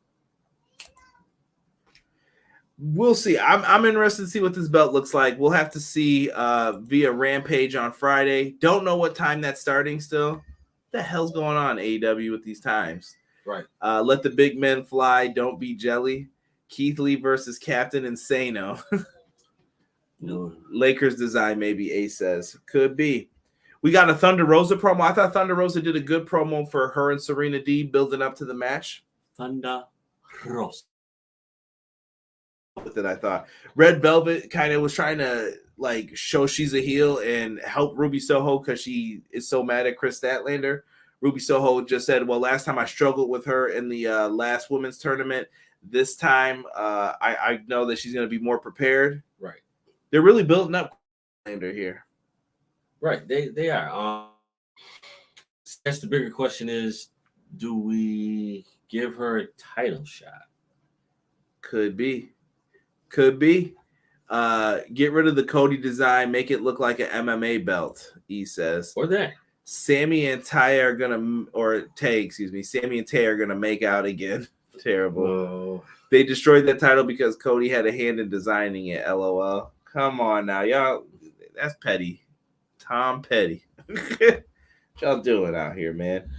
We'll see. I'm interested to see what this belt looks like. We'll have to see via Rampage on Friday. Don't know what time that's starting still. What the hell's going on, AEW, with these times? Right. Let the big men fly. Don't be jelly. Keith Lee versus Captain Insano. No. Lakers design, maybe Ace says. Could be. We got a Thunder Rosa promo. I thought Thunder Rosa did a good promo for her and Serena D building up to the match. Thunder Rosa. With it, I thought Red Velvet kind of was trying to like show she's a heel and help Ruby Soho because she is so mad at Chris Statlander. Ruby Soho just said, well, last time I struggled with her in the last women's tournament. This time I know that she's going to be more prepared. Right. They're really building up Statlander here. Right. They are. That's the bigger question is, do we give her a title shot? Could be. Get rid of the Cody design, make it look like an MMA belt, he says. Or that. Sammy and Tay are gonna Sammy and Tay are gonna make out again. Terrible. Whoa. They destroyed that title because Cody had a hand in designing it. LOL. Come on now, y'all. That's petty. Tom Petty. What y'all doing out here, man?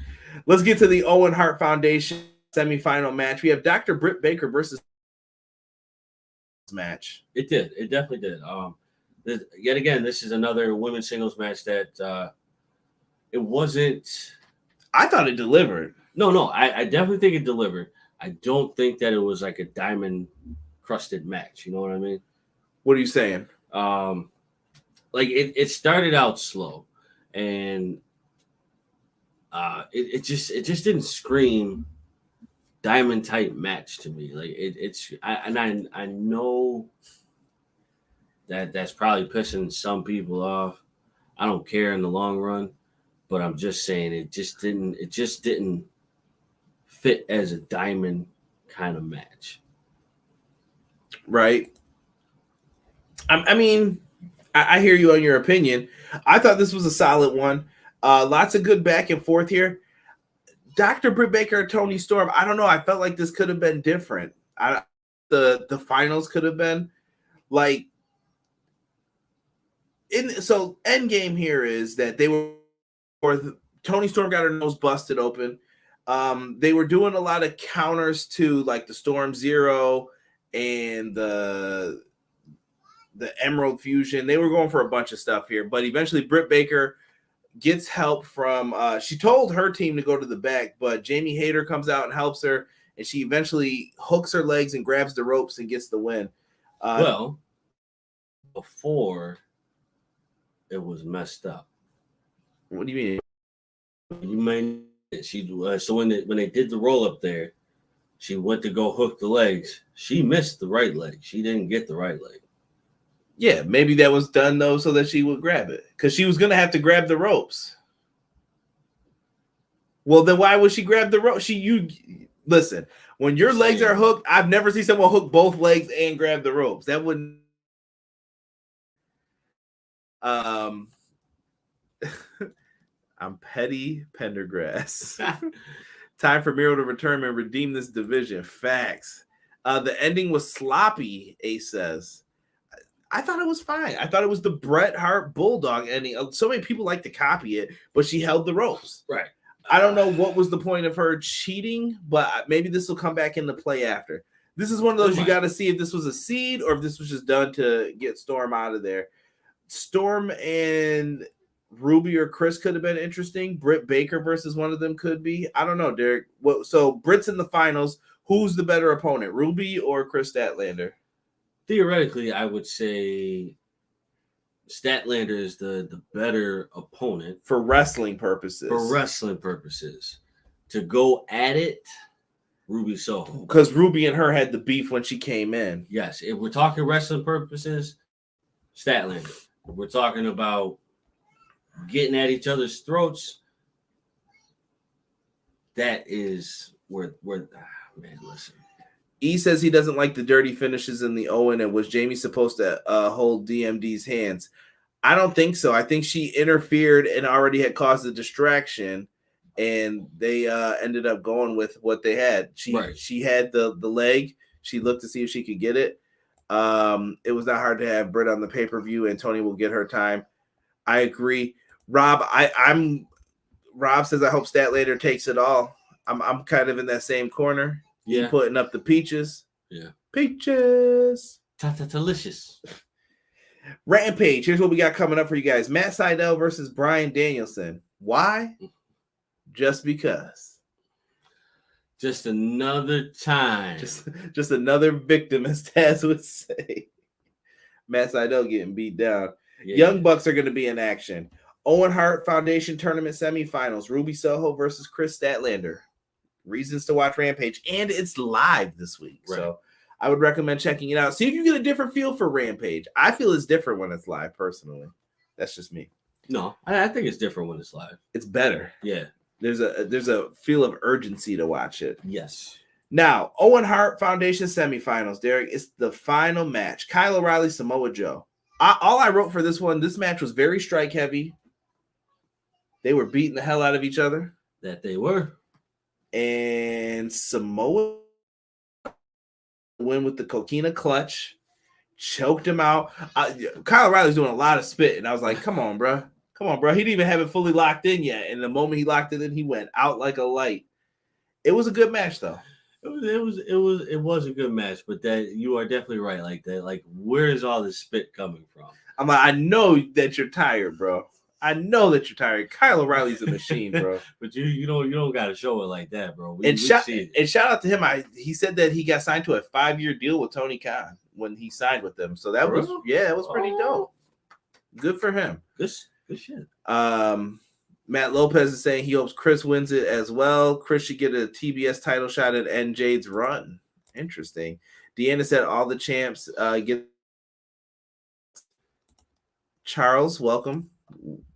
Let's get to the Owen Hart Foundation semifinal match. We have Dr. Britt Baker versus match. It definitely did. Yet again, this is another women's singles match that it wasn't. I thought it delivered. No, I definitely think it delivered. I don't think that it was like a diamond crusted match. You know what I mean? What are you saying? Like it started out slow, and it just didn't scream diamond type match to me. Like I know that's probably pissing some people off. I don't care in the long run, but I'm just saying it just didn't fit as a diamond kind of match. Right. I mean, I hear you on your opinion. I thought this was a solid one. Lots of good back and forth here. Dr. Britt Baker and Toni Storm, I don't know. I felt like this could have been different. The finals could have been like so end game here is that Toni Storm got her nose busted open. They were doing a lot of counters to like the Storm Zero and the Emerald Fusion. They were going for a bunch of stuff here, but eventually Britt Baker gets help from she told her team to go to the back, but Jamie Hayter comes out and helps her, and she eventually hooks her legs and grabs the ropes and gets the win. Well, before it was messed up. What do you mean? You mean she so when they did the roll up there, she went to go hook the legs. She missed the right leg. She didn't get the right leg. Yeah, maybe that was done though so that she would grab it because she was going to have to grab the ropes. Well, then why would she grab the rope? Listen, when your legs are hooked, I've never seen someone hook both legs and grab the ropes. That wouldn't. I'm petty Pendergrass. Time for Miro to return and redeem this division. Facts. The ending was sloppy, Ace says. I thought it was fine. I thought it was the Bret Hart Bulldog ending. So many people like to copy it, but she held the ropes. Right. I don't know what was the point of her cheating, but maybe this will come back into play after. This is one of those you got to see if this was a seed or if this was just done to get Storm out of there. Storm and Ruby or Chris could have been interesting. Britt Baker versus one of them could be. I don't know, Derek. So Britt's in the finals. Who's the better opponent, Ruby or Chris Statlander? Theoretically, I would say Statlander is the better opponent. For wrestling purposes. To go at it, Ruby Soho. Because Ruby and her had the beef when she came in. Yes, if we're talking wrestling purposes, Statlander. If we're talking about getting at each other's throats, that is where man, listen. E says he doesn't like the dirty finishes in the Owen, and was Jamie supposed to hold D.M.D's hands? I don't think so. I think she interfered and already had caused a distraction, and they ended up going with what they had. She had the leg. She looked to see if she could get it. It was not hard to have Britt on the pay-per-view, and Toni will get her time. I agree. Rob, Rob says I hope Statlander takes it all. I'm kind of in that same corner. Yeah. Putting up the peaches. Yeah. Peaches. Delicious. Rampage. Here's what we got coming up for you guys. Matt Sydal versus Bryan Danielson. Why? Just because. Just another time. Just another victim, as Taz would say. Matt Sydal getting beat down. Yeah. Young Bucks are going to be in action. Owen Hart Foundation Tournament semifinals. Ruby Soho versus Chris Statlander. Reasons to watch Rampage. And it's live this week. Right. So I would recommend checking it out. See if you get a different feel for Rampage. I feel it's different when it's live, personally. That's just me. No, I think it's different when it's live. It's better. Yeah. There's a feel of urgency to watch it. Yes. Now, Owen Hart Foundation semifinals, Derek. It's the final match. Kyle O'Reilly, Samoa Joe. All I wrote for this one, this match was very strike heavy. They were beating the hell out of each other. That they were. And Samoa win with the coquina clutch, choked him out. Kyle O'Reilly's doing a lot of spit, and I was like, come on, bro. He didn't even have it fully locked in yet. And the moment he locked it in, he went out like a light. It was a good match, though. It was a good match, but that you are definitely right. Like that, like where is all this spit coming from? I'm like, I know that you're tired, bro. I know that you're tired. Kyle O'Reilly's a machine, bro. But you don't got to show it like that, bro. Shout out to him. He said that he got signed to a 5-year deal with Tony Khan when he signed with them. So that was it was pretty dope. Good for him. Good shit. Matt Lopez is saying he hopes Chris wins it as well. Chris should get a TBS title shot at NJ's run. Interesting. Deanna said all the champs get. Charles, welcome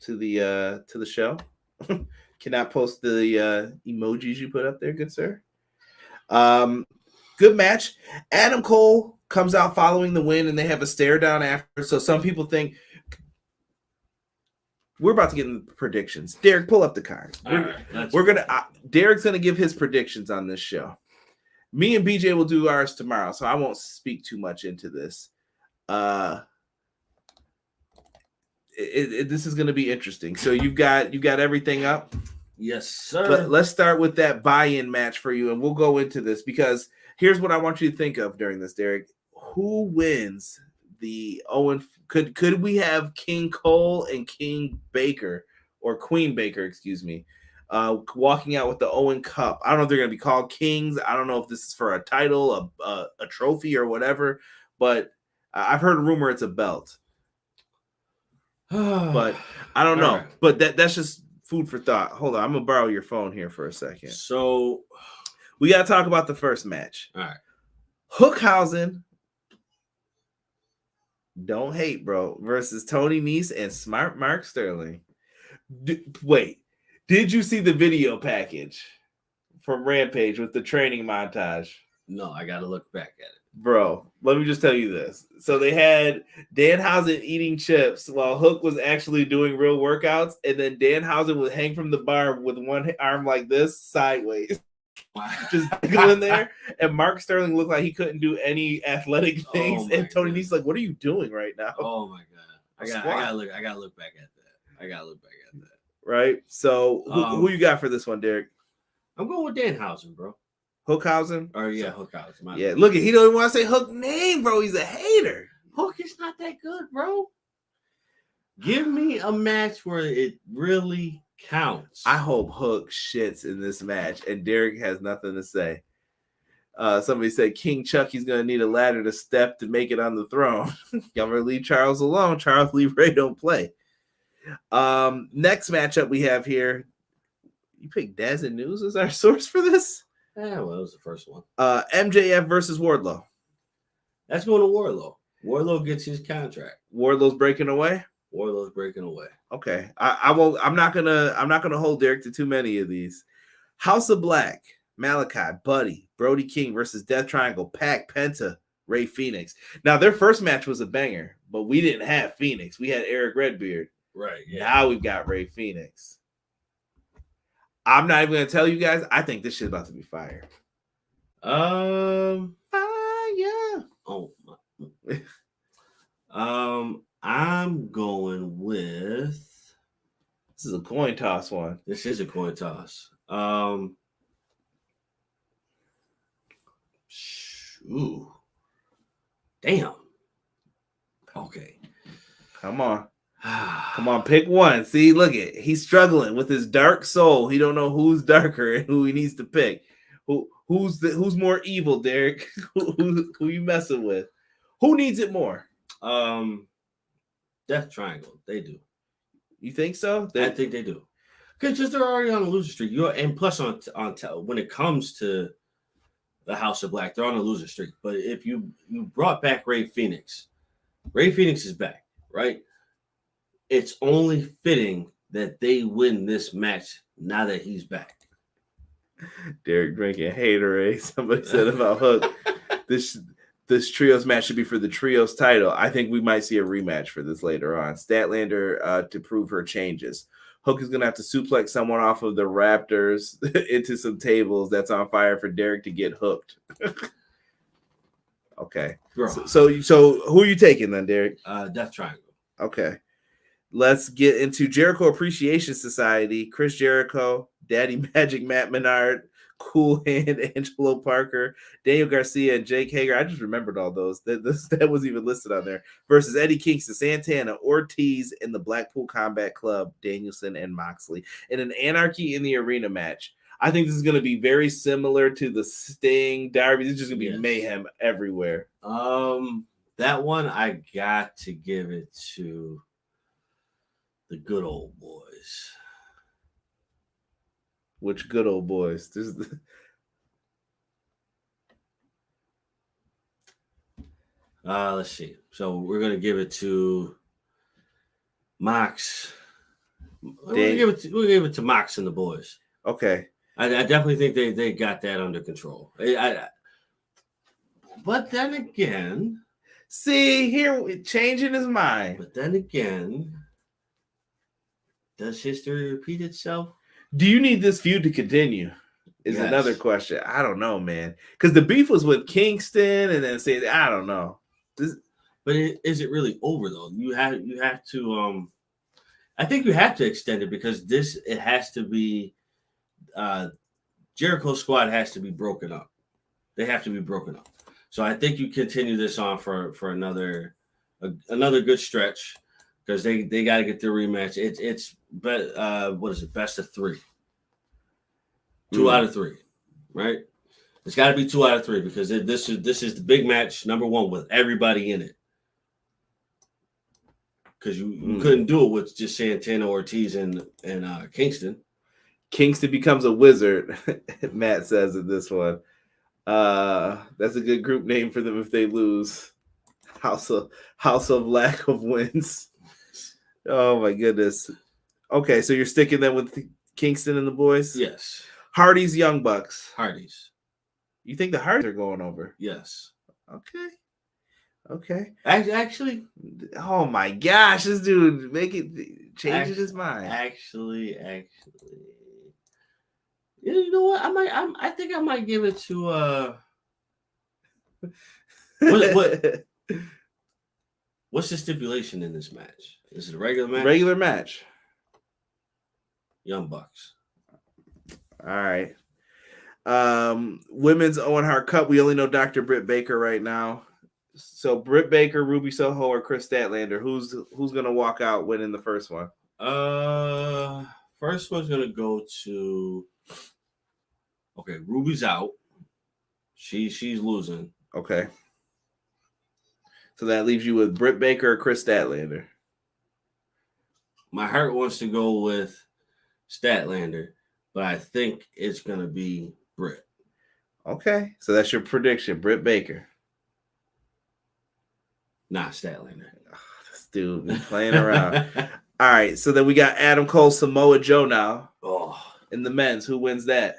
to the show. Cannot post the emojis you put up there, good sir. Good match. Adam Cole comes out following the win, and they have a stare down after. So some people think we're about to get into predictions. Derek, pull up the card. Derek's gonna give his predictions on this show. Me and BJ will do ours tomorrow, so I won't speak too much into this. This is going to be interesting. So you've got everything up? Yes, sir. Let's start with that buy-in match for you, and we'll go into this because here's what I want you to think of during this, Derek. Who wins the Owen? Could we have King Cole and King Baker, or Queen Baker, excuse me, walking out with the Owen Cup? I don't know if they're going to be called Kings. I don't know if this is for a title, a trophy, or whatever. But I've heard a rumor it's a belt. But I don't know. Right. But that's just food for thought. Hold on, I'm gonna borrow your phone here for a second. So we gotta talk about the first match. All right. Hookhausen, don't hate, bro, versus Tony Nese and Smart Mark Sterling. Wait, did you see the video package from Rampage with the training montage? No, I gotta look back at it. Bro, let me just tell you this. So they had Danhausen eating chips while Hook was actually doing real workouts, and then Danhausen would hang from the bar with one arm like this, sideways, just going there. And Mark Sterling looked like he couldn't do any athletic things. And Tony Nese's like, "What are you doing right now?" Oh my god, I gotta look back at that. Right. So who you got for this one, Derek? I'm going with Danhausen, bro. Hookhausen. Or yeah, Hookhausen. Yeah, look, he don't even want to say Hook name, bro. He's a hater. Hook is not that good, bro. Give me a match where it really counts. I hope Hook shits in this match, and Derek has nothing to say. Somebody said King Chucky's gonna need a ladder to step to make it on the throne. Y'all better leave Charles alone. Charles Lee Ray don't play. Next matchup we have here. You picked Daz and News as our source for this? Yeah, well, it was the first one. MJF versus Wardlow. That's going to Wardlow. Wardlow gets his contract. Wardlow's breaking away. Wardlow's breaking away. Okay, I won't. I'm not gonna hold Derek to too many of these. House of Black, Malachi, Buddy, Brody King versus Death Triangle, Pac, Penta, Ray Phoenix. Now their first match was a banger, but we didn't have Phoenix. We had Eric Redbeard. Right. Yeah. Now we've got Ray Phoenix. I'm not even gonna tell you guys. I think this shit's about to be fire. Fire. Oh my. I'm going with. This is a coin toss one. This is a coin toss. Ooh. Damn. Okay. Come on. Come on, pick one. See, look at he's struggling with his dark soul. He don't know who's darker and who he needs to pick. Who's more evil, Derek? who you messing with? Who needs it more? Death Triangle. They do. You think so? I think they do. Because they're already on a loser streak. And plus on when it comes to the House of Black, they're on a loser streak. But if you brought back Ray Phoenix is back, right? It's only fitting that they win this match now that he's back. Derek drinking haterade. Somebody said about Hook. This trios match should be for the trios title. I think we might see a rematch for this later on. Statlander to prove her changes. Hook is going to have to suplex someone off of the Raptors into some tables that's on fire for Derek to get hooked. Okay. So who are you taking then, Derek? Death Triangle. Okay. Let's get into Jericho Appreciation Society. Chris Jericho, Daddy Magic Matt Menard, Cool Hand Angelo Parker, Daniel Garcia, and Jake Hager. I just remembered all those. That was even listed on there. Versus Eddie Kingston, Santana, Ortiz, and the Blackpool Combat Club, Danielson and Moxley. In an Anarchy in the Arena match. I think this is going to be very similar to the Sting Derby. This is just going to be mayhem everywhere. That one I got to give it to the good old boys. Which good old boys? Let's see. So we're gonna give it to Mox. We'll give it to Mox and the boys. Okay. I definitely think they got that under control. But then again, see here changing his mind. But then again, does history repeat itself? Do you need this feud to continue? Is another question. I don't know, man. Because the beef was with Kingston, and then say I don't know. But is it really over though? You have to. I think you have to extend it because it has to be. Jericho squad has to be broken up. They have to be broken up. So I think you continue this on for another good stretch. Because they got to get their rematch. What is it? Best of 3. 2 out of 3, right? It's got to be 2 out of 3 because this is the big match number 1 with everybody in it. Because you couldn't do it with just Santana, Ortiz, and Kingston. Kingston becomes a wizard. Matt says in this one. That's a good group name for them if they lose. House of Lack of Wins. Oh my goodness. Okay, so you're sticking them with Kingston and the boys? Yes. Hardy's Young Bucks. Hardy's. You think the Hardys are going over? Yes. Okay. Actually. Oh my gosh, this dude changing his mind. Actually. You know what? I think I might give it to What's the stipulation in this match? Is it a regular match? Regular match. Young Bucks. All right. Women's Owen Hart Cup. We only know Dr. Britt Baker right now. So Britt Baker, Ruby Soho, or Chris Statlander. Who's gonna walk out winning the first one? First one's gonna go to. Okay, Ruby's out. She's losing. Okay. So that leaves you with Britt Baker or Chris Statlander. My heart wants to go with Statlander, but I think it's gonna be Britt. Okay, so that's your prediction, Britt Baker. Not Statlander. Oh, this dude been playing around. All right, so then we got Adam Cole, Samoa Joe now. Oh, In the men's, who wins that?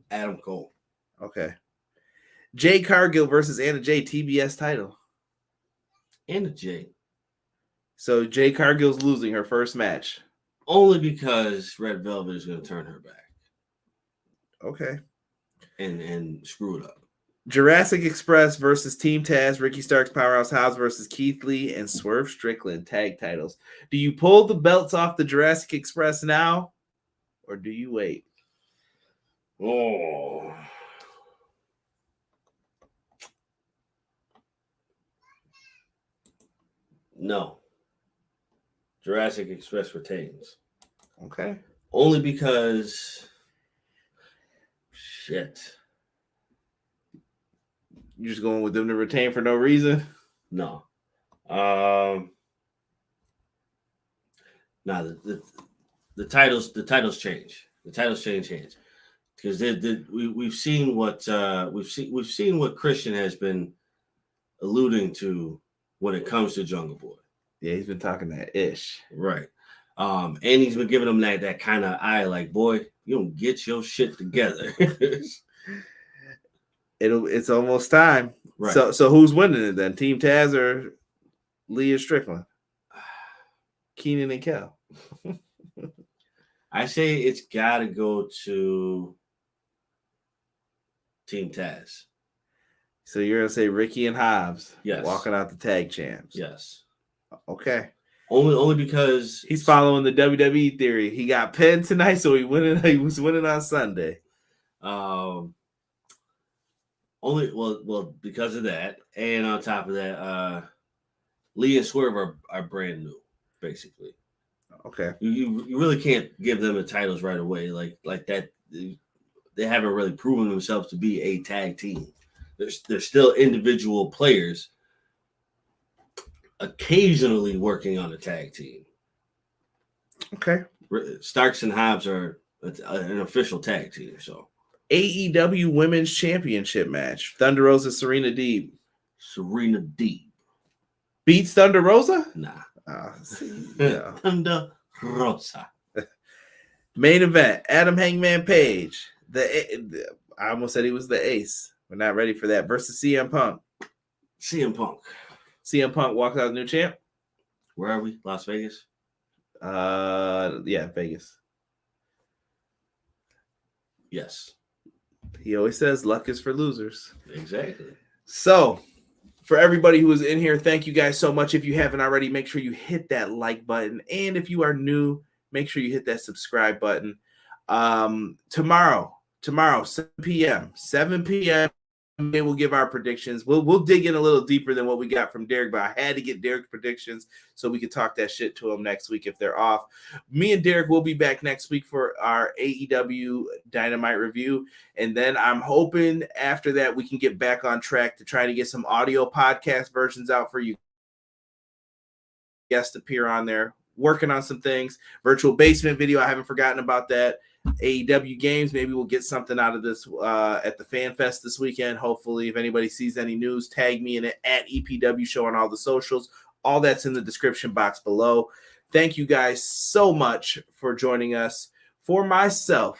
Adam Cole. Okay. Jay Cargill versus Anna Jay, TBS title. Anna Jay. So Jay Cargill's losing her first match. Only because Red Velvet is going to turn her back. Okay. And screw it up. Jurassic Express versus Team Taz, Ricky Starks, Powerhouse Hobbs versus Keith Lee and Swerve Strickland tag titles. Do you pull the belts off the Jurassic Express now, or do you wait? Oh. No. Jurassic Express retains. Okay. Only because shit. You're just going with them to retain for no reason? No. No, the titles change. The titles change hands. Because we've seen what Christian has been alluding to when it comes to Jungle Boy. Yeah, he's been talking that ish. Right. And he's been giving them that kind of eye, like, boy, you don't get your shit together. It's almost time. Right. So who's winning it then? Team Taz or Lee and Strickland? Keenan and Kel. I say it's got to go to Team Taz. So you're gonna say Ricky and Hobbs, Yes, walking out the tag champs. Yes. Okay. Only because he's following the WWE theory. He got pinned tonight, so he was winning on Sunday. Well, because of that, and on top of that, Lee and Swerve are brand new, basically. Okay. You really can't give them the titles right away, like that. They haven't really proven themselves to be a tag team. They're still individual players, occasionally working on a tag team. Okay. Starks and Hobbs are an official tag team. So AEW Women's Championship match: Thunder Rosa, Serena Deeb. Serena Deeb beats Thunder Rosa? Nah. Yeah. Thunder Rosa. Main event: Adam Hangman Page. I almost said he was the ace. We're not ready for that. Versus CM Punk. CM Punk. CM Punk walks out as new champ. Where are we? Las Vegas? Yeah, Vegas. Yes. He always says luck is for losers. Exactly. So, for everybody who is in here, thank you guys so much. If you haven't already, make sure you hit that like button. And if you are new, make sure you hit that subscribe button. Tomorrow, 7 p.m. We'll give our predictions. We'll dig in a little deeper than what we got from Derek, but I had to get Derek's predictions so we could talk that shit to him next week if they're off. Me and Derek will be back next week for our AEW Dynamite review, and then I'm hoping after that we can get back on track to try to get some audio podcast versions out for you. Guests appear on there. Working on some things. Virtual basement video. I haven't forgotten about that. AEW games. Maybe we'll get something out of this at the Fan Fest this weekend. Hopefully, if anybody sees any news, tag me in it at EPW Show on all the socials. All that's in the description box below. Thank you guys so much for joining us. For myself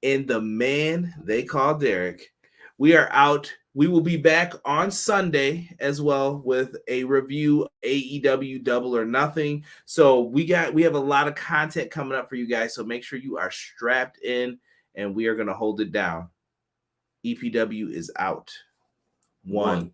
and the man they call Derek, we are out. We will be back on Sunday as well with a review AEW Double or Nothing. So we have a lot of content coming up for you guys. So make sure you are strapped in and we are going to hold it down. EPW is out. One.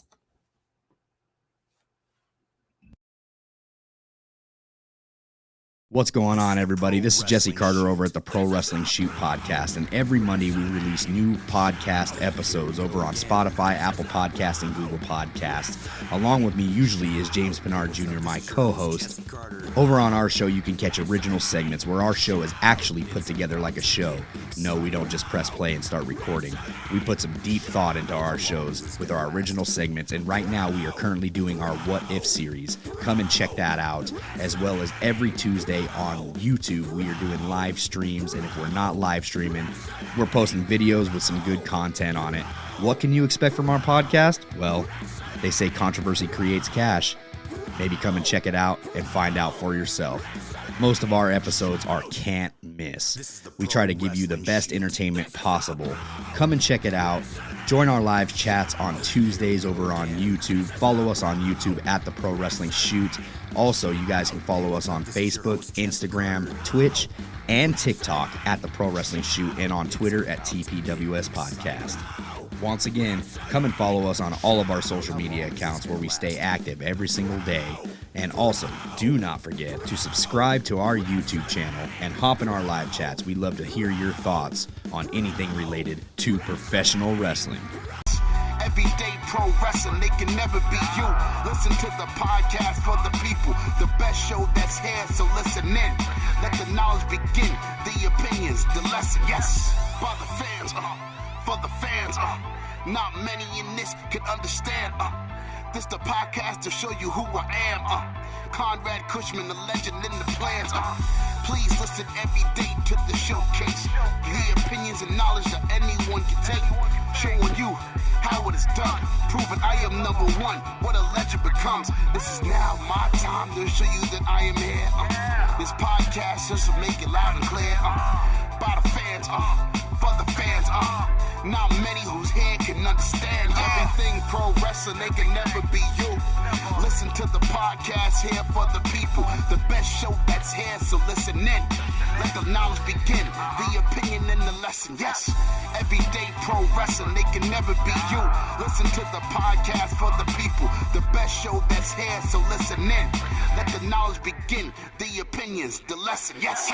What's going on, everybody? This is Jesse Carter over at the Pro Wrestling Shoot podcast, and every Monday we release new podcast episodes over on Spotify, Apple Podcasts, and Google Podcasts. Along with me usually is James Pinard Jr., my co-host. Over on our show, you can catch original segments where our show is actually put together like a show. No, we don't just press play and start recording. We put some deep thought into our shows with our original segments, and right now we are currently doing our What If series. Come and check that out, as well as every Tuesday on YouTube we are doing live streams, and if we're not live streaming, we're posting videos with some good content on it. What can you expect from our podcast? Well, they say controversy creates cash. Maybe come and check it out and find out for yourself. Most of our episodes are can't miss. We try to give you the best entertainment possible. Come and check it out. Join our live chats on Tuesdays over on YouTube. Follow us on YouTube at The Pro Wrestling Shoot. Also, you guys can follow us on Facebook, Instagram, Twitch, and TikTok at The Pro Wrestling Shoot, and on Twitter at TPWS Podcast. Once again, come and follow us on all of our social media accounts where we stay active every single day. And also, do not forget to subscribe to our YouTube channel and hop in our live chats. We'd love to hear your thoughts on anything related to professional wrestling. Everyday pro wrestling, they can never be you. Listen to the podcast for the people, the best show that's here, so listen in. Let the knowledge begin, the opinions, the lesson, yes. By the fans, for the fans, not many in this can understand, this the podcast to show you who I am, Conrad Cushman, the legend in the plans, please listen every day to the showcase, the opinions and knowledge that anyone can take, showing you how it is done, proving I am number one, what a legend becomes. This is now my time to show you that I am here, this podcast just to make it loud and clear, by the fans, for the fans, not many whose head can understand everything pro wrestling, they can never be you. Listen to the podcast here for the people, the best show that's here, so listen in. Let the knowledge begin, the opinion and the lesson, yes. Everyday pro wrestling, they can never be you. Listen to the podcast for the people, the best show that's here, so listen in. Let the knowledge begin, the opinions, the lesson, yes.